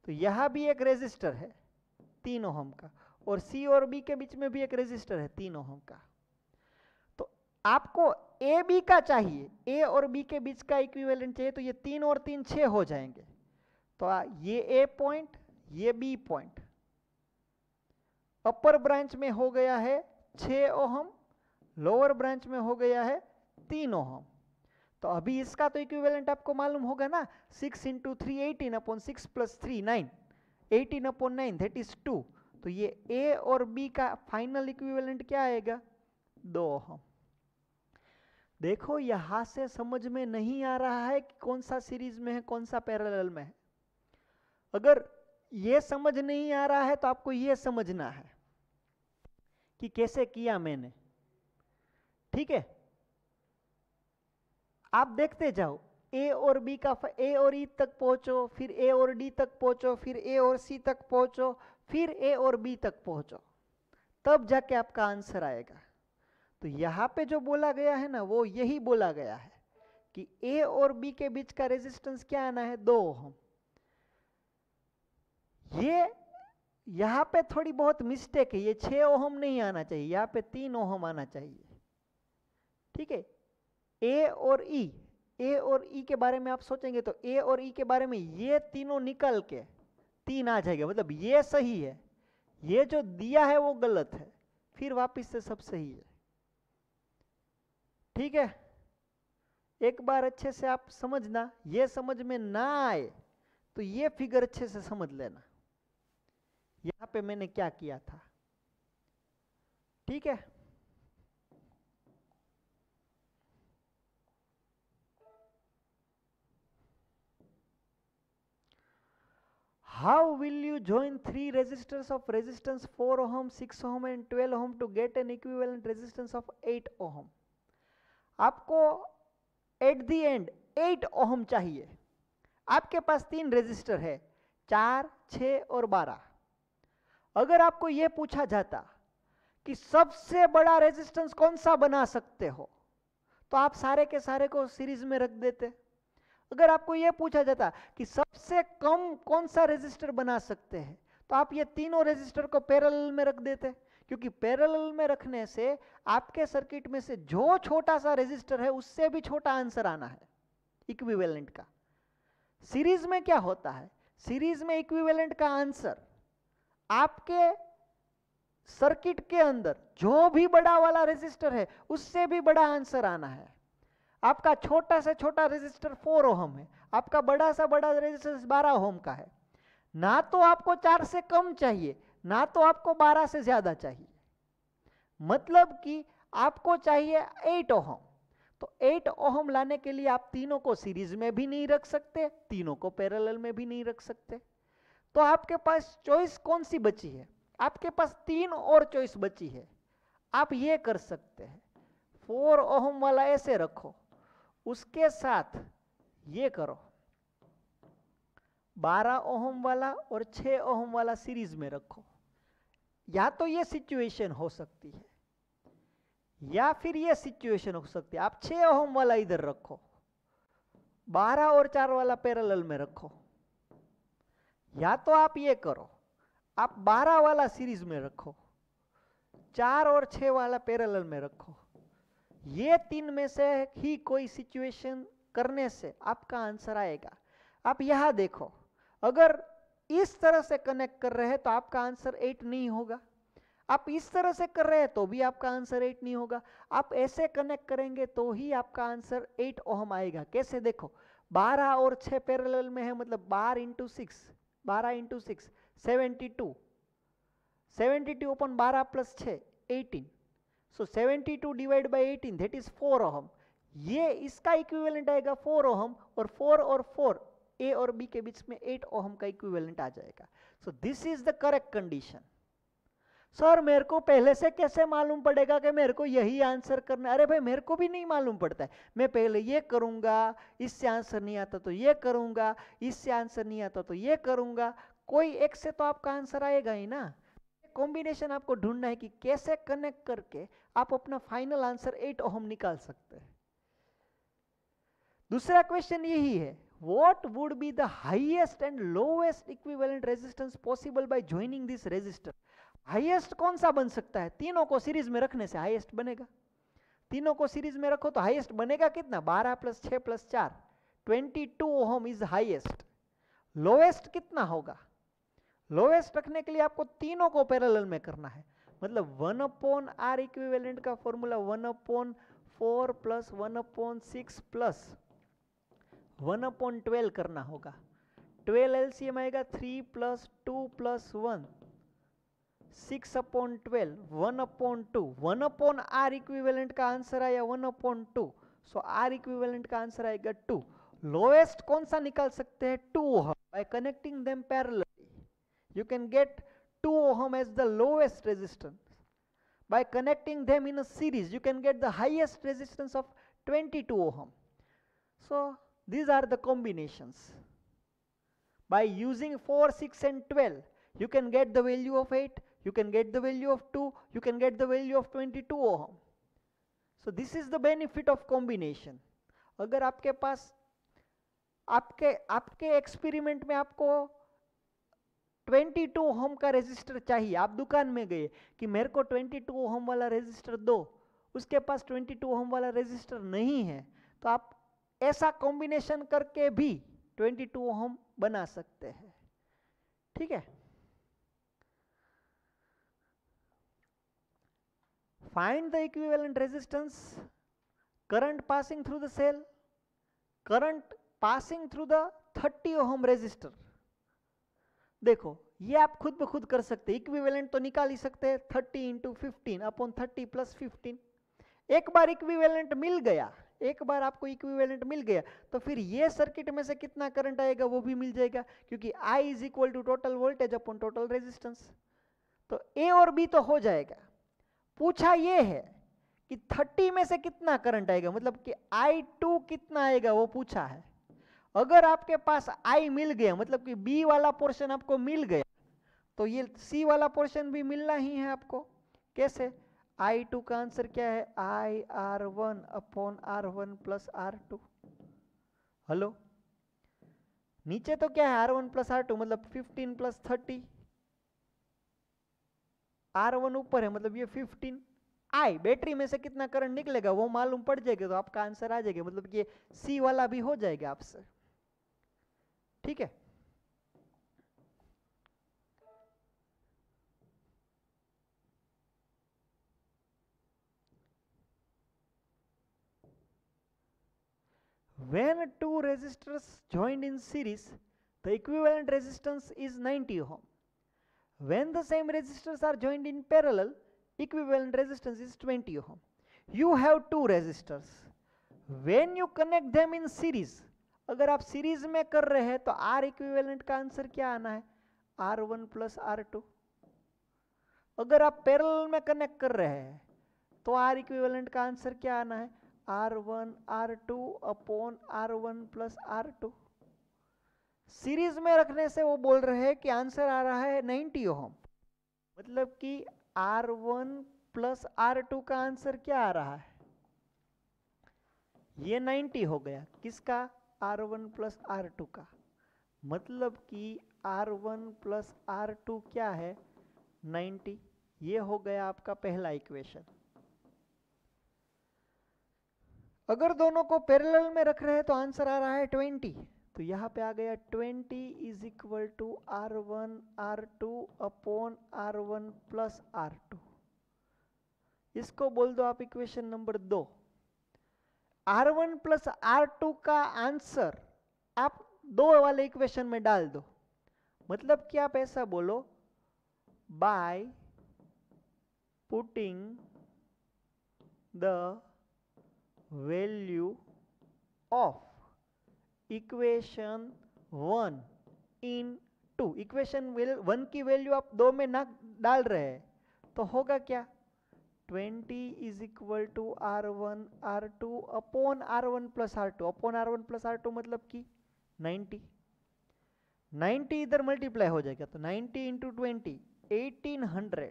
तो यहां भी एक रेजिस्टर है 3 ओम का, और सी और बी के बीच में भी एक रेजिस्टर है 3 ओम का। तो आपको ए बी का चाहिए, ए और बी के बीच का इक्विवेलेंट चाहिए, तो ये 3 और 3 6 हो जाएंगे। तो ये ए पॉइंट, ये बी पॉइंट, अपर ब्रांच में हो गया है 6 ओम, लोअर ब्रांच में हो गया है 3 ओम। तो अभी इसका तो इक्विवेलेंट आपको मालूम होगा ना, 6 × 3 18 अपॉन 6 + 3 9, 18 अपॉन 9 दैट इज 2। तो ये ए और बी का फाइनल इक्विवेलेंट क्या आएगा? 2 ओम। देखो यहां से समझ में नहीं आ रहा है कि कौन सा सीरीज में है, कौन सा पैरेलल में है। अगर ये समझ नहीं आ रहा है तो आपको ये समझना है कि कैसे किया मैंने, ठीक है? आप देखते जाओ, ए और बी का, ए और ई तक पहुंचो, फिर ए और डी तक पहुंचो, फिर ए और सी तक पहुंचो, फिर ए और बी तक पहुंचो, तब जाके आपका आंसर आएगा। तो यहां पे जो बोला गया है ना, वो यही बोला गया है कि ए और बी के बीच का रेजिस्टेंस क्या आना है? 2 ओम। ये यहां पे थोड़ी बहुत मिस्टेक है, ये 6 ओम नहीं आना चाहिए, यहां पे 3 ओम आना चाहिए, ठीक है? ए और ई, ए और ई के बारे में आप सोचेंगे तो ए और ई के बारे में ये तीनों निकल के 3 आ जाएगा, मतलब ये सही है, ये जो दिया है वो गलत है, फिर वापस से सब सही है, ठीक है? एक बार अच्छे से आप समझना, ये समझ में ना आए तो ये फिगर अच्छे से समझ लेना, यहां पे मैंने क्या किया था, ठीक है? How will you join 3 resistors of resistance 4 ohm, 6 ohm and 12 ohm to get an equivalent resistance of 8 ohm? आपको एट द एंड 8 ओम चाहिए। आपके पास 3 रेजिस्टर है, 4, 6 और 12। अगर आपको यह पूछा जाता कि सबसे बड़ा रेजिस्टेंस कौन सा बना सकते हो, तो आप सारे के सारे को सीरीज में रख देते। अगर आपको यह पूछा जाता कि सबसे कम कौन सा रेजिस्टर बना सकते हैं, तो आप ये तीनों रेजिस्टर को पैरेलल में रख देते, क्योंकि पैरेलल में रखने से आपके सर्किट में से जो छोटा सा रेजिस्टर है उससे भी छोटा आंसर आना है इक्विवेलेंट का। सीरीज में क्या होता है, सीरीज में इक्विवेलेंट का आंसर आपके सर्किट के अंदर जो भी बड़ा वाला रेजिस्टर है उससे भी बड़ा आंसर आना है। आपका छोटा से छोटा रेजिस्टर 4 ओम है, आपका बड़ा सा बड़ा रेजिस्टर 12 ओम का है। ना तो आपको 4 से कम चाहिए, ना तो आपको 12 से ज्यादा चाहिए, मतलब कि आपको चाहिए 8 ओम। तो 8 ओहम लाने के लिए आप तीनों को सीरीज में भी नहीं रख सकते, तीनों को पैरेलल में भी नहीं रख सकते। तो आपके पास चॉइस कौन सी बची है? आपके पास 3 और चॉइस बची है। आप ये कर सकते हैं, 4 ओहम वाला ऐसे रखो, उसके साथ ये करो, 12 ओहम वाला और 6 ओहम वाला सीरीज में रखो। या तो ये सिचुएशन हो सकती है, या फिर ये सिचुएशन हो सकती है, आप 6 ओहम वाला इधर रखो, 12 और 4 वाला पैरेलल में रखो। या तो आप ये करो, आप 12 वाला सीरीज में रखो, 4 और 6 वाला पैरेलल में रखो। ये 3 में से ही कोई सिचुएशन करने से आपका आंसर आएगा। आप यहां देखो, अगर इस तरह से कनेक्ट कर रहे हैं तो आपका आंसर 8 नहीं होगा। आप इस तरह से कर रहे हैं तो भी आपका आंसर 8 नहीं होगा। आप ऐसे कनेक्ट करेंगे तो ही आपका आंसर 8 ओहम आएगा। कैसे? देखो, 12 और 6 पैरेलल में है, मतलब 12 into 6, 12 into 6 72, 72 upon 12 plus 6 18। So 72 divide by 18 that is 4 ohm. ये इसका इक्विवेलेंट आएगा 4 ओहम, और 4 ए और बी के बीच में 8 ओहम का इक्विवेलेंट आ जाएगा। So this is the correct condition. Sir मेरे को पहले से कैसे मालूम पड़ेगा कि मेरे को यही आंसर करना है? अरे भाई मेरे को भी नहीं मालूम पड़ता है। मैं पहले ये करूंगा, इससे आंसर नहीं आता तो ये करूंगा, इससे आंसर नहीं आता तो ये करूंगा। कोई एक से तो आपका आंसर आएगा ही ना। कॉम्बिनेशन आपको ढूंढना है कि कैसे कनेक्ट करके आप अपना फाइनल आंसर 8 ओहम निकाल सकते हैं। दूसरा क्वेश्चन यही है, what would be the highest and lowest equivalent resistance possible by joining this resistor? Highest कौन सा बन सकता है? तीनों को सीरीज में रखने से हाईएस्ट बनेगा। तीनों को सीरीज में रखो तो हाईएस्ट बनेगा कितना? 12 plus 6 plus 4 22 ohm is highest. Lowest कितना होगा? लोएस्ट रखने के लिए आपको तीनों को पैरेलल में करना है, मतलब 1 अपॉन आर इक्विवेलेंट का formula 1 upon 4 plus 1 upon 6 plus 1 upon 12 करना होगा। 12 एलसीएम आएगा 3 plus 2 plus 1 6 upon 12 1 upon 2 1 upon R equivalent का आंसर आया 1 अपॉन 2। सो आर इक्विवेलेंट का आंसर आएगा 2। लोएस्ट कौन सा निकाल सकते हैं? 2 ohm. By connecting them parallelly you can get 2 ohm as the lowest resistance. By connecting them in a series you can get the highest resistance of 22 ohm. So these are the combinations. By using 4 6 and 12 you can get the value of 8, you can get the value of 2, you can get the value of 22 ohm. So this is the benefit of combination. अगर आपके पास आपके experiment में आपको 22 ohm का resistor चाहिए, आप दुकान में गए कि मेरे को 22 ओहम वाला रेजिस्टर दो, उसके पास 22 ओहम वाला रेजिस्टर नहीं है, तो आप ऐसा कॉम्बिनेशन करके भी 22 ओहम बना सकते हैं। ठीक है। Find the equivalent resistance, current passing through the cell, current passing through the 30 ohm resistor. देखो ये आप खुद ब खुद कर सकते हैं, इक्विवेलेंट तो निकाल ही सकते हैं, 30 इंटू 15 अपॉन 30 प्लस 15। एक बार इक्विवेलेंट मिल गया, एक बार आपको इक्विवेलेंट मिल गया तो फिर ये सर्किट में से कितना करंट आएगा वो भी मिल जाएगा, क्योंकि I is equal to total voltage upon total resistance. तो A और B तो हो जाएगा। पूछा ये है कि 30 में से कितना करंट आएगा, मतलब कि I2 कितना आएगा वो पूछा है। अगर आपके पास I मिल गया, मतलब कि B वाला पोर्शन आपको मिल गया, तो ये C वाला पोर्शन भी मिलना ही है आपको। कैसे? I2 का आंसर क्या है? IR1 upon R1 plus R2। Hello, नीचे तो क्या है? R1 प्लस R2, मतलब 15 प्लस 30। R1 ऊपर है, मतलब ये 15। I बैटरी में से कितना करंट निकलेगा वो मालूम पड़ जाएगा, तो आपका आंसर आ जाएगा, मतलब कि C वाला भी हो जाएगा आपसे। ठीक है। When two resistors joined in series, the equivalent resistance is 90 ohm. When the same resistors are joined in parallel, equivalent resistance is 20 ohm. You have two resistors. When you connect them in series, अगर आप series में कर रहे हैं तो are equivalent का answer क्या आना है, R1 प्लस R2। अगर आप पैरेलल में कनेक्ट कर रहे हैं तो आर इक्विवेलेंट का आंसर क्या आना है, R1 R2 upon R1 plus R2। Series में रखने से वो बोल रहे हैं कि आंसर आ रहा है 90 ओम, मतलब कि R1 प्लस R2 का आंसर क्या आ रहा है, ये 90 हो गया, किसका, R1 प्लस R2 का। मतलब कि R1 प्लस R2 क्या है, 90। ये हो गया आपका पहला इक्वेशन। अगर दोनों को पैरेलल में रख रहे हैं तो आंसर आ रहा है 20, तो यहाँ पे आ गया 20 is equal to R1 R2 upon R1 plus R2। इसको बोल दो आप equation number 2। R1 plus R2 का आंसर आप 2 वाले इक्वेशन में डाल दो, मतलब कि आप ऐसा बोलो, by putting the value of equation 1 in 2, equation 1 की वैल्यू आप 2 में ना डाल रहे हैं तो होगा क्या, 20 is equal to R1 R2 upon R1 plus R2, upon R1 plus R2 मतलब कि 90। 90 इधर मल्टीप्लाई हो जाएगा तो 90 into 20 1800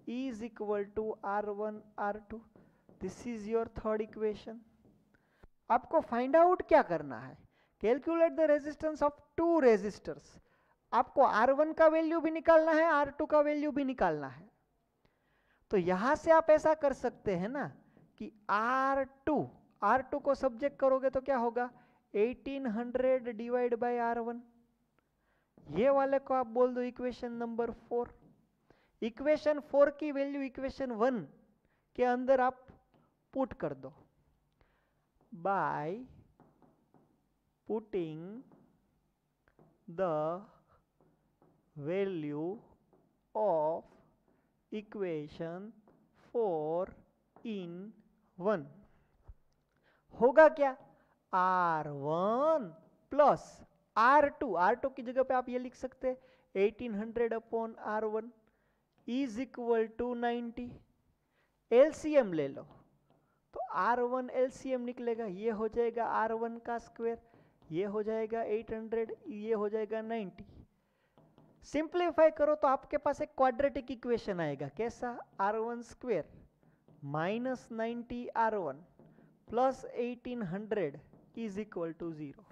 is equal to R1 R2। This is your third equation. आपको फाइंड आउट क्या करना है, calculate the resistance of 2 resistors. आपको R1 का वैल्यू भी निकालना है, R2 का वैल्यू भी निकालना है। तो यहां से आप ऐसा कर सकते हैं ना कि R2 को सब्जेक्ट करोगे तो क्या होगा, 1800 डिवाइड बाय R1, ये वाले को आप बोल दो इक्वेशन नंबर 4। इक्वेशन 4 की वैल्यू इक्वेशन 1 के अंदर आप पुट कर दो, by putting the value of equation 4 इन 1 होगा क्या, R1 प्लस R2 की जगह पे आप ये लिख सकते हैं 1800 upon R1 is equal to 90। LCM ले लो तो R1 एलसीएम निकलेगा, ये हो जाएगा R1 का स्क्वायर, ये हो जाएगा 800, ये हो जाएगा 90। सिंप्लीफाई करो तो आपके पास एक क्वाड्रेटिक इक्वेशन आएगा, कैसा, R1 square minus 90 R1 plus 1800 is equal to 0।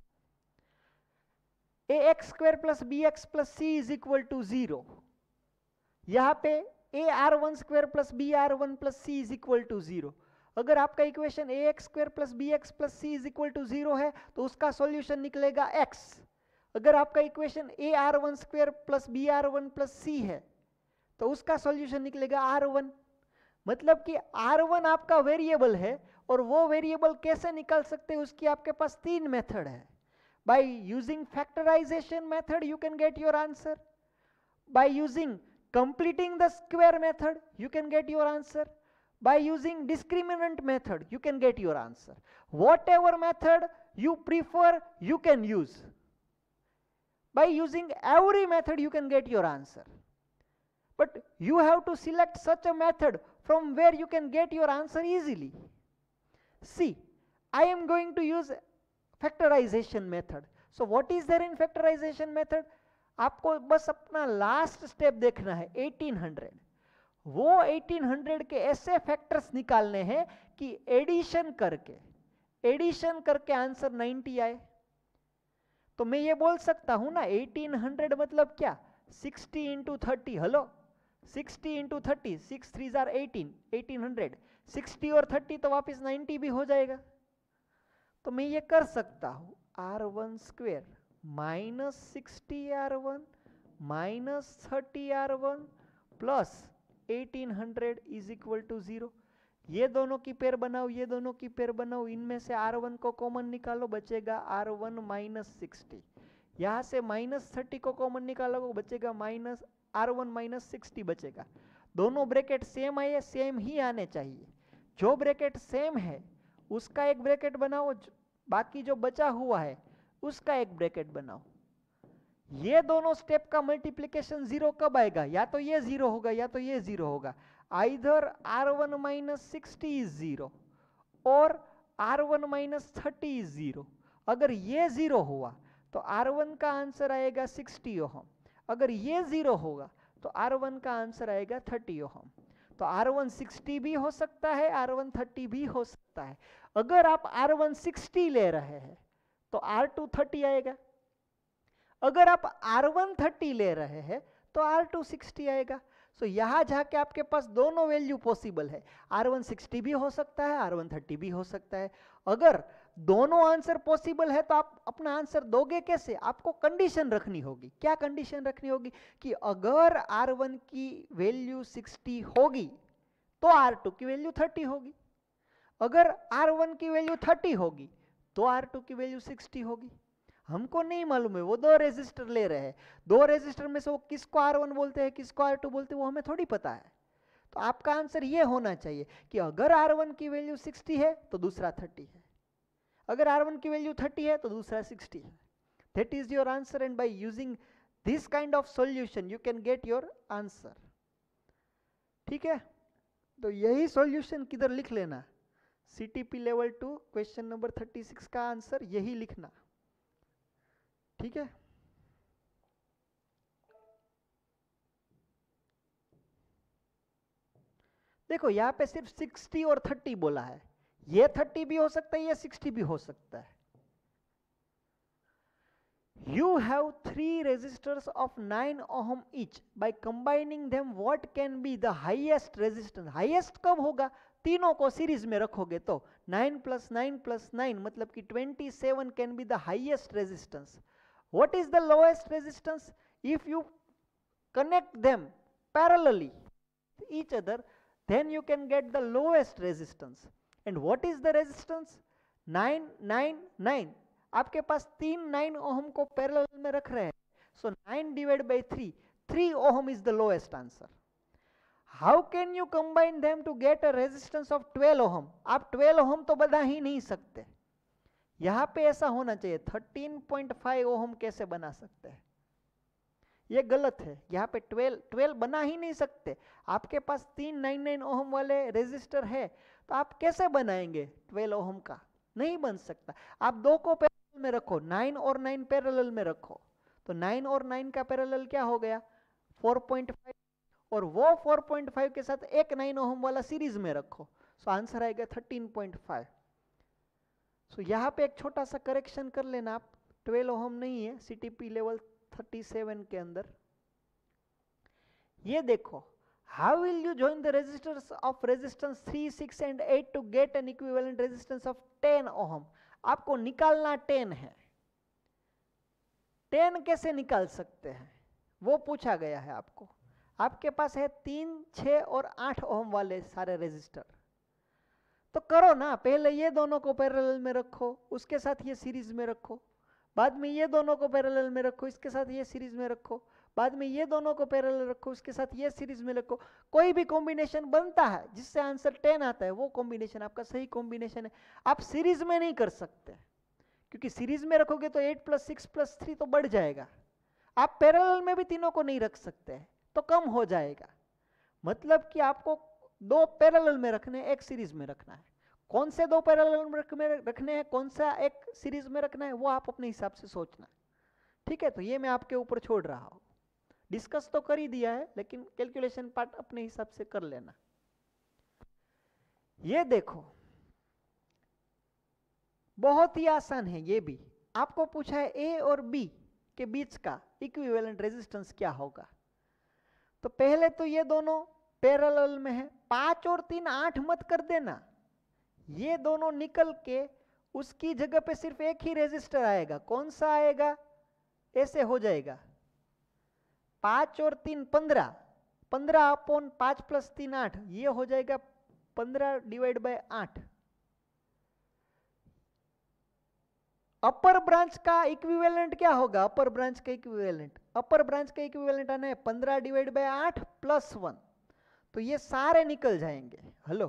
ax square plus bx plus c is equal to 0। यहां पे ar1 square plus br1 plus c is equal to 0। अगर आपका equation ax square plus bx plus c is equal to 0 है तो उसका solution निकलेगा x। अगर आपका equation ar1 square plus br1 plus c है तो उसका सॉल्यूशन निकलेगा r1। मतलब कि r1 आपका वेरिएबल है और वो वेरिएबल कैसे निकाल सकते हैं, उसकी आपके पास 3 मेथड है। By using factorization method you can get your answer. By using completing the square method you can get your answer. By using discriminant method you can get your answer. Whatever method you prefer you can use. By using every method you can get your answer. But you have to select such a method from where you can get your answer easily. See, I am going to use factorization method. So what is there in factorization method? आपको बस अपना last step देखना है 1800। वो 1800 के ऐसे factors निकालने हैं कि एडिशन करके आंसर 90 आए। तो मैं ये बोल सकता हूं ना 1800 मतलब क्या, 60 इंटू 30, हेलो 60 इंटू 30, 6 3 आर 1800, 60 और 30 तो वापस 90 भी हो जाएगा। तो मैं ये कर सकता हूं R1 square minus 60 R1 minus 30 R1 plus 1800 is equal to 0। ये दोनों की पेयर बनाओ, ये दोनों की पेयर बनाओ, इनमें से R1 को कॉमन निकालो, बचेगा R1 माइनस 60। यहाँ से माइनस 30 को कॉमन निकालो, बचेगा माइनस R1 माइनस 60 बचेगा। दोनों ब्रैकेट सेम आए, सेम ही आने चाहिए। जो ब्रैकेट सेम है उसका एक ब्रैकेट बनाओ, बाकी जो बचा हुआ है उसका एक ब्रैकेट बनाओ। ये दोनों स्टेप का मल्टीप्लिकेशन 0 कब आएगा? या तो ये 0 होगा या तो ये 0 होगा। आइदर R1 माइनस 60 इज 0 और R1 माइनस 30 इज 0। अगर ये 0 हुआ तो R1 का आंसर आएगा 60 ओहम। अगर ये 0 होगा तो R1 का आंसर आएगा 30 ओहम। तो R1 60 भी हो सकता है, R1 30 भी हो सकता है। अगर आप R1 60 ले रहे हैं तो R2 30 आएगा। अगर आप R1 30 ले रहे हैं तो R2 60 आएगा। सो यहां जाके आपके पास दोनों वैल्यू पॉसिबल है। R1 60 भी हो सकता है, R1 30 भी हो सकता है। अगर दोनों आंसर पॉसिबल है तो आप अपना आंसर दोगे कैसे? आपको कंडीशन रखनी होगी। क्या कंडीशन रखनी होगी? कि अगर R1 की वैल्यू 60 होगी तो R2 की वैल्यू 30 होगी। अगर R1 की वैल्यू 30 होगी तो R2 की वैल्यू 60 होगी। हमको नहीं मालूम है, वो दो रेजिस्टर ले रहे हैं, दो रेजिस्टर में से वो किसको R1 बोलते हैं किसको R2 बोलते हैं वो हमें थोड़ी पता है। तो आपका आंसर ये होना चाहिए कि अगर R1 की वैल्यू 60 है तो दूसरा 30 है, अगर R1 की वैल्यू 30 है तो दूसरा 60 है। That is your answer and by using this kind of solution you can get your answer. ठीक है, तो यही सॉल्यूशन किधर लिख लेना, CTP लेवल 2 क्वेश्चन नंबर 36 का आंसर यही लिखना। ठीक है, देखो यहां पे सिर्फ 60 और 30 बोला है, ये 30 भी हो सकता है ये 60 भी हो सकता है। You have 3 resistors of 9 ohm each. By combining them, what can be the highest resistance? Highest कब होगा? तीनों को सीरीज में रखोगे तो 9 plus 9 plus 9 मतलब कि 27 can be the highest resistance. What is the lowest resistance? If you connect them parallelly each other, then you can get the lowest resistance. And what is the resistance? 9 9 9। आपके पास 3 9 ohm को parallel में रख रहे हैं, so 9 divide by 3 ohm is the lowest answer. How can you combine them to get a resistance of 12 ohm? आप 12 ohm तो बना ही नहीं सकते, यहां पे ऐसा होना चाहिए 13.5 ओहम कैसे बना सकते हैं? ये गलत है, यहाँ पे 12 बना ही नहीं सकते। आपके पास 399 ओहम वाले रेजिस्टर है तो आप कैसे बनाएंगे 12 ओहम का? नहीं बन सकता। आप दो को पैरेलल में रखो, 9 और 9 पैरेलल में रखो, तो 9 और 9 का पैरेलल क्या हो गया 4.5, और वो 4.5 के साथ एक 9 ओहम वाला सीरीज में रखो, सो आंसर आएगा 13.5। सो यहाँ पे एक छोटा सा करेक्शन कर लेना आप, 12 ओहम नहीं है CTP लेवल 37 के अंदर। ये देखो, how will you join the resistors of resistance 3, 6 and 8 to get an equivalent resistance of 10 ohm? आपको निकालना 10 है, 10 कैसे निकाल सकते हैं वो पूछा गया है आपको। आपके पास है 3, 6 और 8 ओहम वाले सारे रेजिस्टर, तो करो ना, पहले ये दोनों को पैरेलल में रखो, उसके साथ ये सीरीज में रखो, बाद में ये दोनों को पैरेलल में रखो, इसके साथ ये सीरीज में रखो, बाद में ये दोनों को पैरेलल रखो, उसके साथ ये सीरीज में रखो। कोई भी कॉम्बिनेशन बनता है जिससे आंसर 10 आता है, वो कॉम्बिनेशन आपका सही कॉम्बिनेशन है। आप सीरीज में नहीं कर सकते, क्योंकि सीरीज में रखोगे तो 8 + 6 + 3 तो बढ़ जाएगा। आप पैरेलल में भी तीनों को नहीं रख सकते तो कम हो जाएगा। मतलब कि आपको दो पैरेलल में रखने, एक सीरीज में रखना है। कौन से दो पैरेलल में रखने हैं, कौन सा एक सीरीज में रखना है, वो आप अपने हिसाब से सोचना। ठीक है, तो ये मैं आपके ऊपर छोड़ रहा हूं, डिस्कस तो कर ही दिया है, लेकिन कैलकुलेशन पार्ट अपने हिसाब से कर लेना। ये देखो बहुत ही आसान है, ये भी आपको पूछा है A और B के बीच का इक्विवेलेंट रेजिस्टेंस क्या होगा। तो पहले तो ये दोनों पैरेलल में है, 5 और 3 8 मत कर देना, ये दोनों निकल के उसकी जगह पे सिर्फ एक ही रेजिस्टर आएगा। कौन सा आएगा? ऐसे हो जाएगा 5 और 3 15, 15 अपॉन 5 + 3 8, ये हो जाएगा 15 डिवाइड बाय 8। अपर ब्रांच का इक्विवेलेंट क्या होगा? अपर ब्रांच का इक्विवेलेंट आना है 15 डिवाइड बाय 8 + 1, तो ये सारे निकल जाएंगे। हेलो,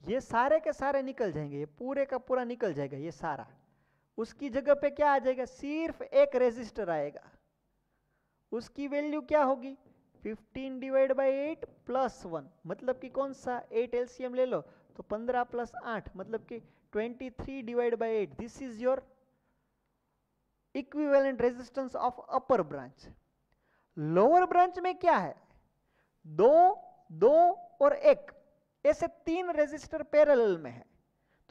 ये सारे के सारे निकल जाएंगे, ये पूरे का पूरा निकल जाएगा ये सारा। उसकी जगह पे क्या आ जाएगा, सिर्फ एक रेजिस्टर आएगा। उसकी वैल्यू क्या होगी, 15 डिवाइड बाई 8 प्लस 1, मतलब कि कौन सा 8 एलसीएम ले लो तो 15 प्लस 8 मतलब कि 23 divide by 8। This is your equivalent resistance of upper branch. Lower branch में क्या है, 2, 2 और 1, ऐसे 3 रेजिस्टर पैरेलल में है।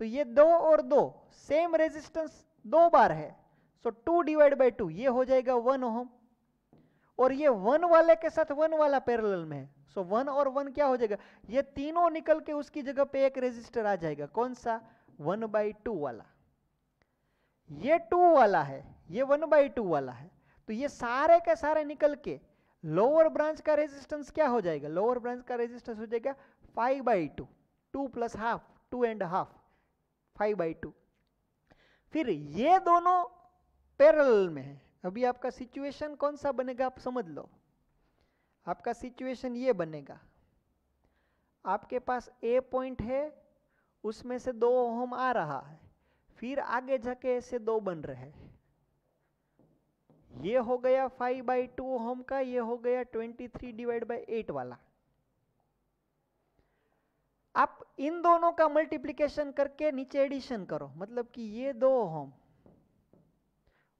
तो ये 2 और 2 सेम रेजिस्टेंस 2 बार है, सो 2 डिवाइड बाई 2 ये हो जाएगा 1 ओम। और ये 1 वाले के साथ 1 वाला पैरेलल में है, सो 1 और 1 क्या हो जाएगा, ये तीनों निकल के उसकी जगह पे एक रेजिस्टर आ जाएगा, कौन सा 1/2 वाला। ये 2 वाला है, ये 1/2 वाला है। तो ये सारे के सारे निकल के लोअर ब्रांच का रेजिस्टेंस क्या हो जाएगा, लोअर ब्रांच का रेजिस्टेंस हो जाएगा 5/2, 2 प्लस हाफ 2.5 5/2। फिर ये दोनों पैरेलल में है। अभी आपका सिचुएशन कौन सा बनेगा आप समझ लो। आपका सिचुएशन ये बनेगा, आपके पास ए पॉइंट है, उसमें से 2 ओम आ रहा है, फिर आगे जाके ऐसे 2 बन रहे हैं। ये हो गया 5/2 ओम का, ये हो गया 23 डिवाइड बाई 8 वाला। आप इन दोनों का मल्टीप्लिकेशन करके नीचे एडिशन करो, मतलब कि ये 2 ओम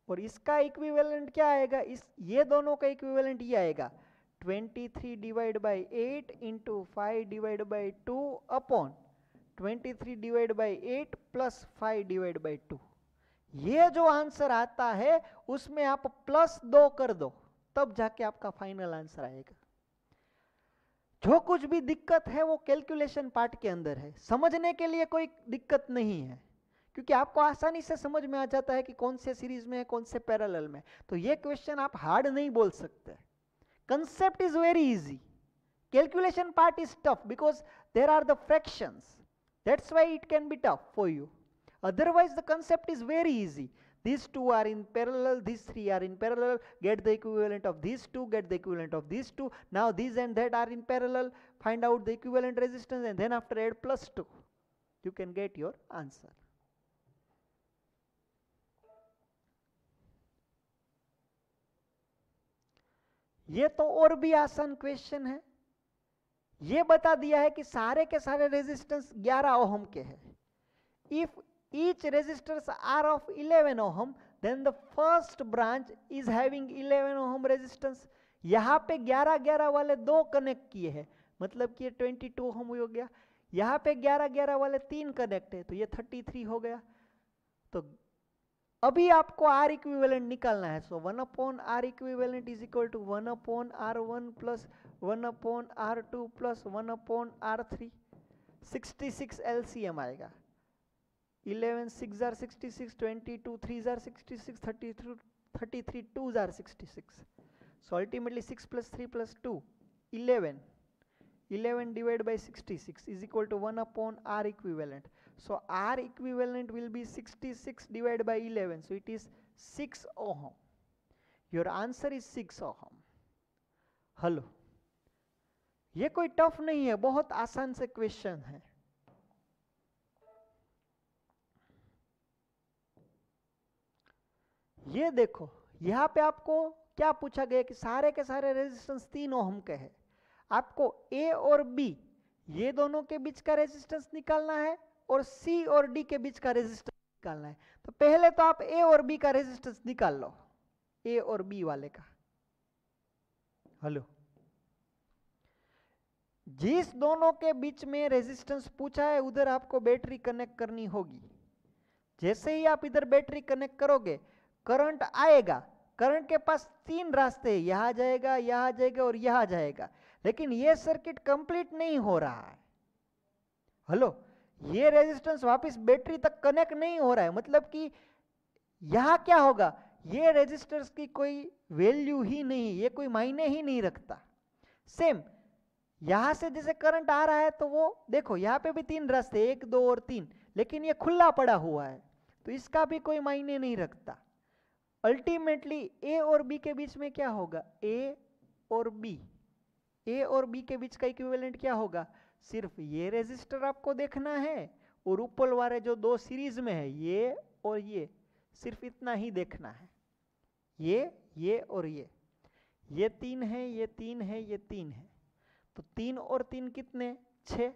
और इसका इक्विवेलेंट क्या आएगा, ये दोनों का इक्विवेलेंट ये आएगा 23 divide by 8 into 5 divide by 2 upon 23 divide by 8 plus 5 divide by 2। ये जो आंसर आता है उसमें आप +2 कर दो, तब जाके आपका फाइनल आंसर आएगा। जो कुछ भी दिक्कत है वो कैलकुलेशन पार्ट के अंदर है, समझने के लिए कोई दिक्कत नहीं है, क्योंकि आपको आसानी से समझ में आ जाता है कि कौन से सीरीज में है, कौन से पैरेलल में। तो ये क्वेश्चन आप हार्ड नहीं बोल सकते। Concept is very easy, calculation part is tough because there are the fractions, that's why it can be tough for you. Otherwise, the concept is very easy. These 2 are in parallel, these 3 are in parallel, get the equivalent of these 2, get the equivalent of these 2. Now these and that are in parallel, find out the equivalent resistance and then after add +2. You can get your answer. ये तो और भी आसान question है। ये बता दिया है कि सारे के सारे रेजिस्टेंस 11 ओम के हैं। If each resistors are of 11 ohm, then the first branch is having 11 ohm resistance. यहाँ पे 11-11 वाले 2 कनेक्ट किए हैं, मतलब कि ये 22 ohm हो गया। यहाँ पे 11-11 वाले 3 कनेक्ट है, तो ये 33 हो गया। तो अभी आपको R इक्विवेलेंट निकालना है, so 1/R equivalent is equal to 1/R1 plus 1/R2 plus 1/R3। 66 LCM आएगा। 11 6 are 66, 22 3 are 66, 33 2 are 66. So ultimately 6 plus 3 plus 2 11. 11 divided by 66 is equal to 1/R equivalent. So R equivalent will be 66 divided by 11. So it is 6 ohm. Your answer is 6 ohm. Hello, ये कोई tough नहीं है, बहुत आसान से question है। ये देखो, यहां पे आपको क्या पूछा गया कि सारे के सारे रेजिस्टेंस 3 ओम के हैं। आपको ए और बी ये दोनों के बीच का रेजिस्टेंस निकालना है और सी और डी के बीच का रेजिस्टेंस निकालना है। तो पहले तो आप ए और बी का रेजिस्टेंस निकाल लो, ए और बी वाले का। हेलो, जिस दोनों के बीच में रेजिस्टेंस पूछा है उधर आपको बैटरी कनेक्ट करनी होगी। जैसे ही आप इधर बैटरी कनेक्ट करोगे, करंट आएगा। करंट के पास 3 रास्ते हैं, यहां जाएगा, यहां जाएगा और यहां जाएगा, लेकिन ये सर्किट कंप्लीट नहीं हो रहा है। हेलो, ये रेजिस्टेंस वापस बैटरी तक कनेक्ट नहीं हो रहा है, मतलब कि यहां क्या होगा, ये रेजिस्टेंस की कोई वैल्यू ही नहीं, ये कोई मायने ही नहीं रखता। सेम यहां से जैसे करंट आ रहा है, तो वो देखो यहां पे भी 3 रास्ते, 1 2 और 3, लेकिन ये खुला पड़ा हुआ है, तो इसका भी कोई मायने नहीं रखता। अल्टीमेटली ए और बी के बीच में क्या होगा, ए और बी के बीच का इक्विवेलेंट क्या होगा, सिर्फ ये रेजिस्टर आपको देखना है और ऊपर वाले जो दो सीरीज में है ये और ये, सिर्फ इतना ही देखना है। ये और ये 3 है, ये 3 है, ये 3 है। तो 3 और 3 कितने? 6।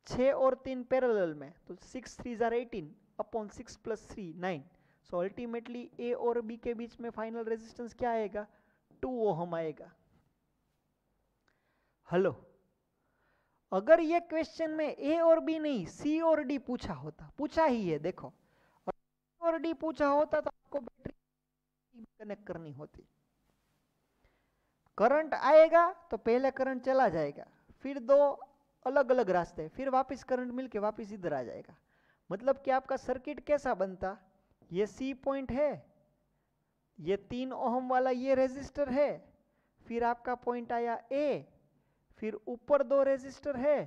6 और 3 पैरेलल में, तो 6 3 जार 18 upon 6 plus 3 9। So ultimately A और बी के बीच में फाइनल रेजिस्टेंस क्या आएगा? 2 ओहम आएगा। हेलो, अगर ये क्वेश्चन में ए और बी नहीं सी और डी पूछा होता, पूछा ही है देखो, और डी पूछा होता तो आपको बैटरी कनेक्ट करनी होती। करंट आएगा तो पहले करंट चला जाएगा, फिर दो अलग अलग रास्ते, फिर वापस करंट मिलके वापस इधर आ जाएगा। मतलब कि आपका सर्किट कैसा बनता? ये सी पॉइंट है, ये 3 ओहम वाला ये रेजिस्टर है, फिर आपका पॉइंट आया ए, फिर ऊपर 2 रेजिस्टर है,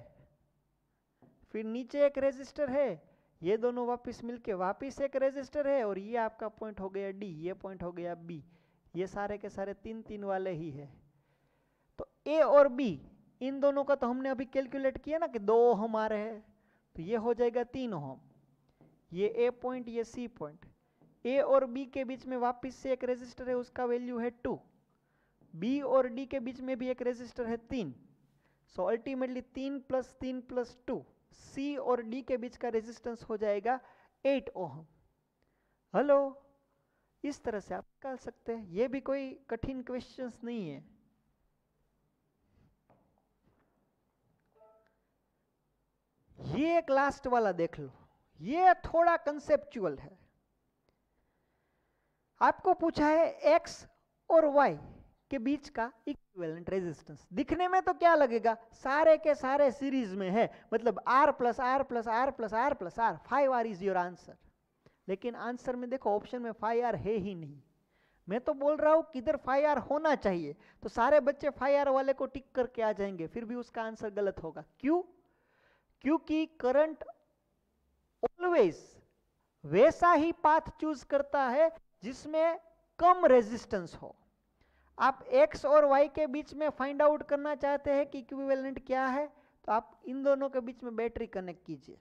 फिर नीचे एक रेजिस्टर है, ये दोनों वापस मिलके वापस एक रेजिस्टर है, और ये आपका पॉइंट हो गया डी, ये पॉइंट हो गया बी। ये सारे के सारे 3 3 वाले ही है। तो ए और बी इन दोनों का तो हमने अभी कैलकुलेट किया ना कि 2 ओहम आ रहे हैं, तो ये हो जाएगा 3 ओहम। ये ए पॉइंट, ये सी पॉइंट, ए और बी के बीच में वापस से एक रेजिस्टर है, उसका वैल्यू है 2। बी और डी के बीच में भी एक रेजिस्टर है 3। सो अल्टीमेटली 3 + 3 + 2, सी और डी के बीच का रेजिस्टेंस हो जाएगा 8 ओहम। हेलो, इस तरह से आप निकाल सकते हैं, ये भी कोई कठिन क्वेश्चंस नहीं है। ये एक लास्ट वाला देख लो, ये थोड़ा कंसेप्चुअल है। आपको पूछा है एक्स और वाई के बीच का इक्विवेलेंट रेजिस्टेंस। दिखने में तो क्या लगेगा, सारे के सारे सीरीज में है, मतलब R + R + R + R + R, 5R is your answer. लेकिन आंसर में देखो ऑप्शन में 5R है ही नहीं। मैं तो बोल रहा हूं किधर 5R होना चाहिए, तो सारे बच्चे 5R वाले को टिक करके आ जाएंगे, फिर भी उसका आंसर गलत होगा। क्यों? क्योंकि करंट ऑलवेज वैसा ही पाथ चूज करता है जिसमें कम रेजिस्टेंस हो। आप x और y के बीच में फाइंड आउट करना चाहते हैं कि इक्विवेलेंट क्या है, तो आप इन दोनों के बीच में बैटरी कनेक्ट कीजिए।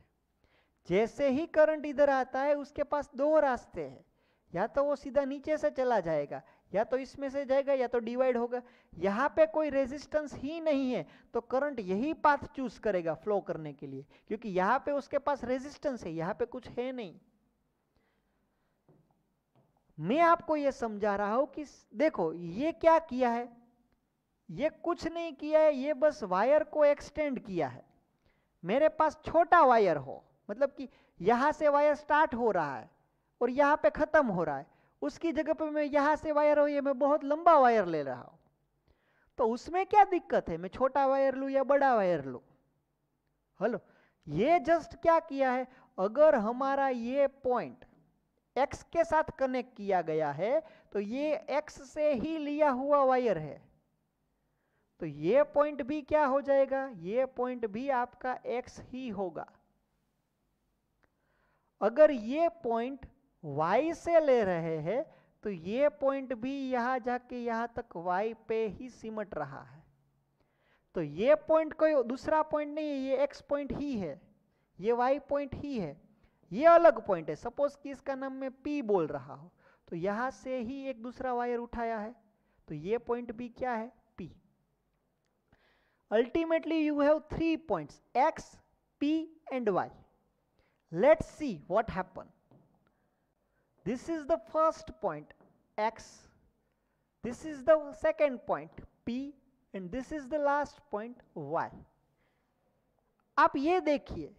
जैसे ही करंट इधर आता है उसके पास 2 रास्ते हैं, या तो वो सीधा नीचे से चला जाएगा, या तो इसमें से जाएगा, या तो डिवाइड होगा। यहाँ पे कोई रेजिस्टेंस ही नहीं है, तो करंट यही पाथ चूज करेगा फ्लो करने के लिए, क्योंकि यहाँ पे उसके पास रेजिस्टेंस है, यहाँ पे कुछ है नहीं। मैं आपको ये समझा रहा हूं कि देखो ये क्या किया है, ये कुछ नहीं किया है, ये बस वायर को एक्सटेंड किया है। मेरे पास छोटा वायर हो, मतलब कि यहां से वायर स्टार्ट हो रहा है और यहां पे खत्म हो रहा है, उसकी जगह पे मैं यहां से वायर हो, ये मैं बहुत लंबा वायर ले रहा हूं, तो उसमें क्या दिक्कत है, मैं छोटा वायर लूं या बड़ा वायर लूं। हेलो, ये जस्ट क्या किया है, अगर हमारा ये पॉइंट x के साथ कनेक्ट किया गया है तो ये x से ही लिया हुआ वायर है, तो ये पॉइंट भी क्या हो जाएगा, ये पॉइंट भी आपका x ही होगा। अगर ये पॉइंट y से ले रहे हैं तो ये पॉइंट भी यहां जाके यहां तक y पे ही सिमट रहा है, तो ये पॉइंट कोई दूसरा पॉइंट नहीं है, ये x पॉइंट ही है, ये y पॉइंट ही है, ये अलग पॉइंट है। सपोज कि इसका नाम मैं P बोल रहा हूं, तो यहां से ही एक दूसरा वायर उठाया है, तो ये पॉइंट भी क्या है, P। Ultimately you have 3 points X, P and Y. Let's see what happen. This is the first point X, this is the second point P and this is the last point Y. आप ये देखिए,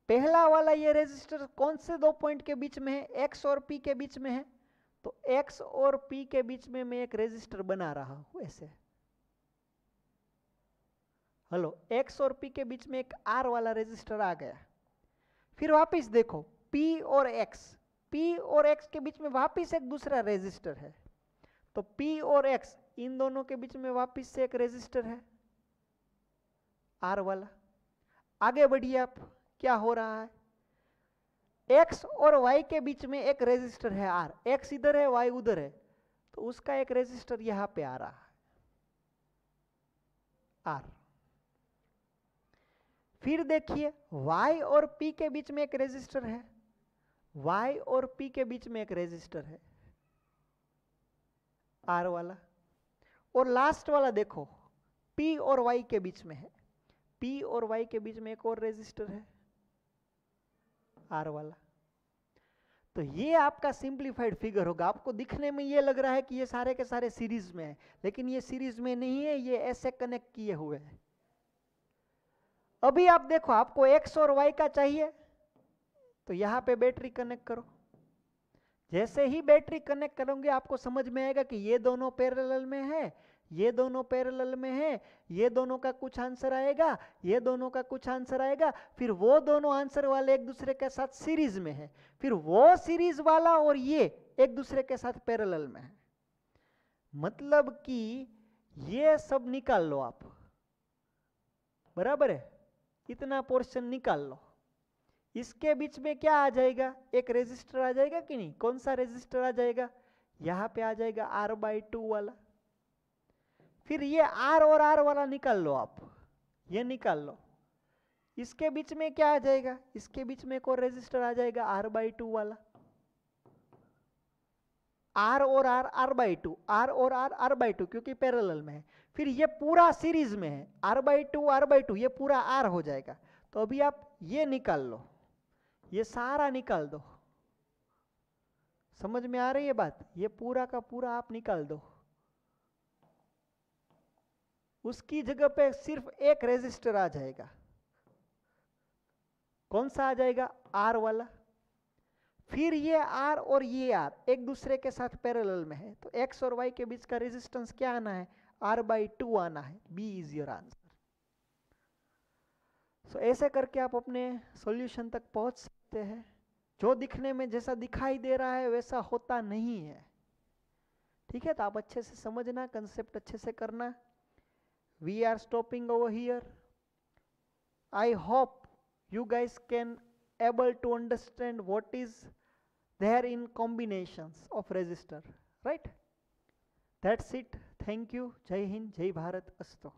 पहला वाला ये resistor कौन से 2 point के बीच में है, X और P के बीच में है, तो X और P के बीच में मैं एक रेजिस्टर बना रहा हूं ऐसे। हेलो, X और P के बीच में एक R वाला रेजिस्टर आ गया। फिर वापस देखो P और X के बीच में वापस एक दूसरा रेजिस्टर है, तो P और X इन दोनों के बीच में वापस से एक रेजिस्टर है R वाला। आगे बढ़िए आप, क्या हो रहा है, X और Y के बीच में एक रेजिस्टर है R, X इधर है Y उधर है, तो उसका एक रेजिस्टर यहां पे आ रहा है R। फिर देखिए Y और P के बीच में एक रेजिस्टर है, Y और P के बीच में एक रेजिस्टर है R वाला, और लास्ट वाला देखो P और Y के बीच में है, P और Y के बीच में एक और रेजिस्टर है R वाला। तो ये आपका सिंप्लीफाइड फिगर होगा। आपको दिखने में ये लग रहा है कि ये सारे के सारे सीरीज में है, लेकिन ये सीरीज में नहीं है, ये ऐसे कनेक्ट किए हुए हैं। अभी आप देखो आपको X और Y का चाहिए, तो यहां पे बैटरी कनेक्ट करो। जैसे ही बैटरी कनेक्ट करोगे आपको समझ में आएगा कि ये दोनों पैरेलल में है, ये दोनों पैरेलल में है, ये दोनों का कुछ आंसर आएगा, ये दोनों का कुछ आंसर आएगा, फिर वो दोनों आंसर वाले एक दूसरे के साथ सीरीज में है, फिर वो सीरीज वाला और ये एक दूसरे के साथ पैरेलल में है। मतलब कि ये सब निकाल लो आप, बराबर है, इतना पोर्शन निकाल लो। इसके बीच में क्या आ जाएगा, एक रेजिस्टर आ जाएगा कि नहीं? कौन सा रेजिस्टर आ जाएगा? यहां पे आ जाएगा R/2 वाला। फिर ये R और R वाला निकाल लो आप, ये निकाल लो। इसके बीच में क्या आ जाएगा? इसके बीच में एक और रेजिस्टर आ जाएगा R/2 वाला। R और R R/2, R और R R/2, क्योंकि पैरेलल में है। फिर ये पूरा सीरीज में है, R/2 R/2, ये पूरा R हो जाएगा। तो अभी आप ये निकाल लो, ये सारा निकाल दो। समझ में आ रही है बात? ये पूरा का पूरा आप निकाल दो। उसकी जगह पे सिर्फ एक रेजिस्टर आ जाएगा। कौन सा आ जाएगा? R वाला। फिर ये R और ये R एक दूसरे के साथ पैरेलल में है, तो X और Y के बीच का रेजिस्टेंस क्या आना है? R/2 आना है। B is your answer. So ऐसे करके आप अपने सॉल्यूशन तक पहुंच सकते हैं। जो दिखने में जैसा दिखाई दे रहा है वैसा होता नहीं है, ठीक है? तो आप अच्छे से समझना, कंसेप्ट अच्छे से करना। We are stopping over here. I hope you guys can able to understand what is there in combinations of resistor, right? That's it. Thank you. Jai Hind, Jai Bharat, Astu.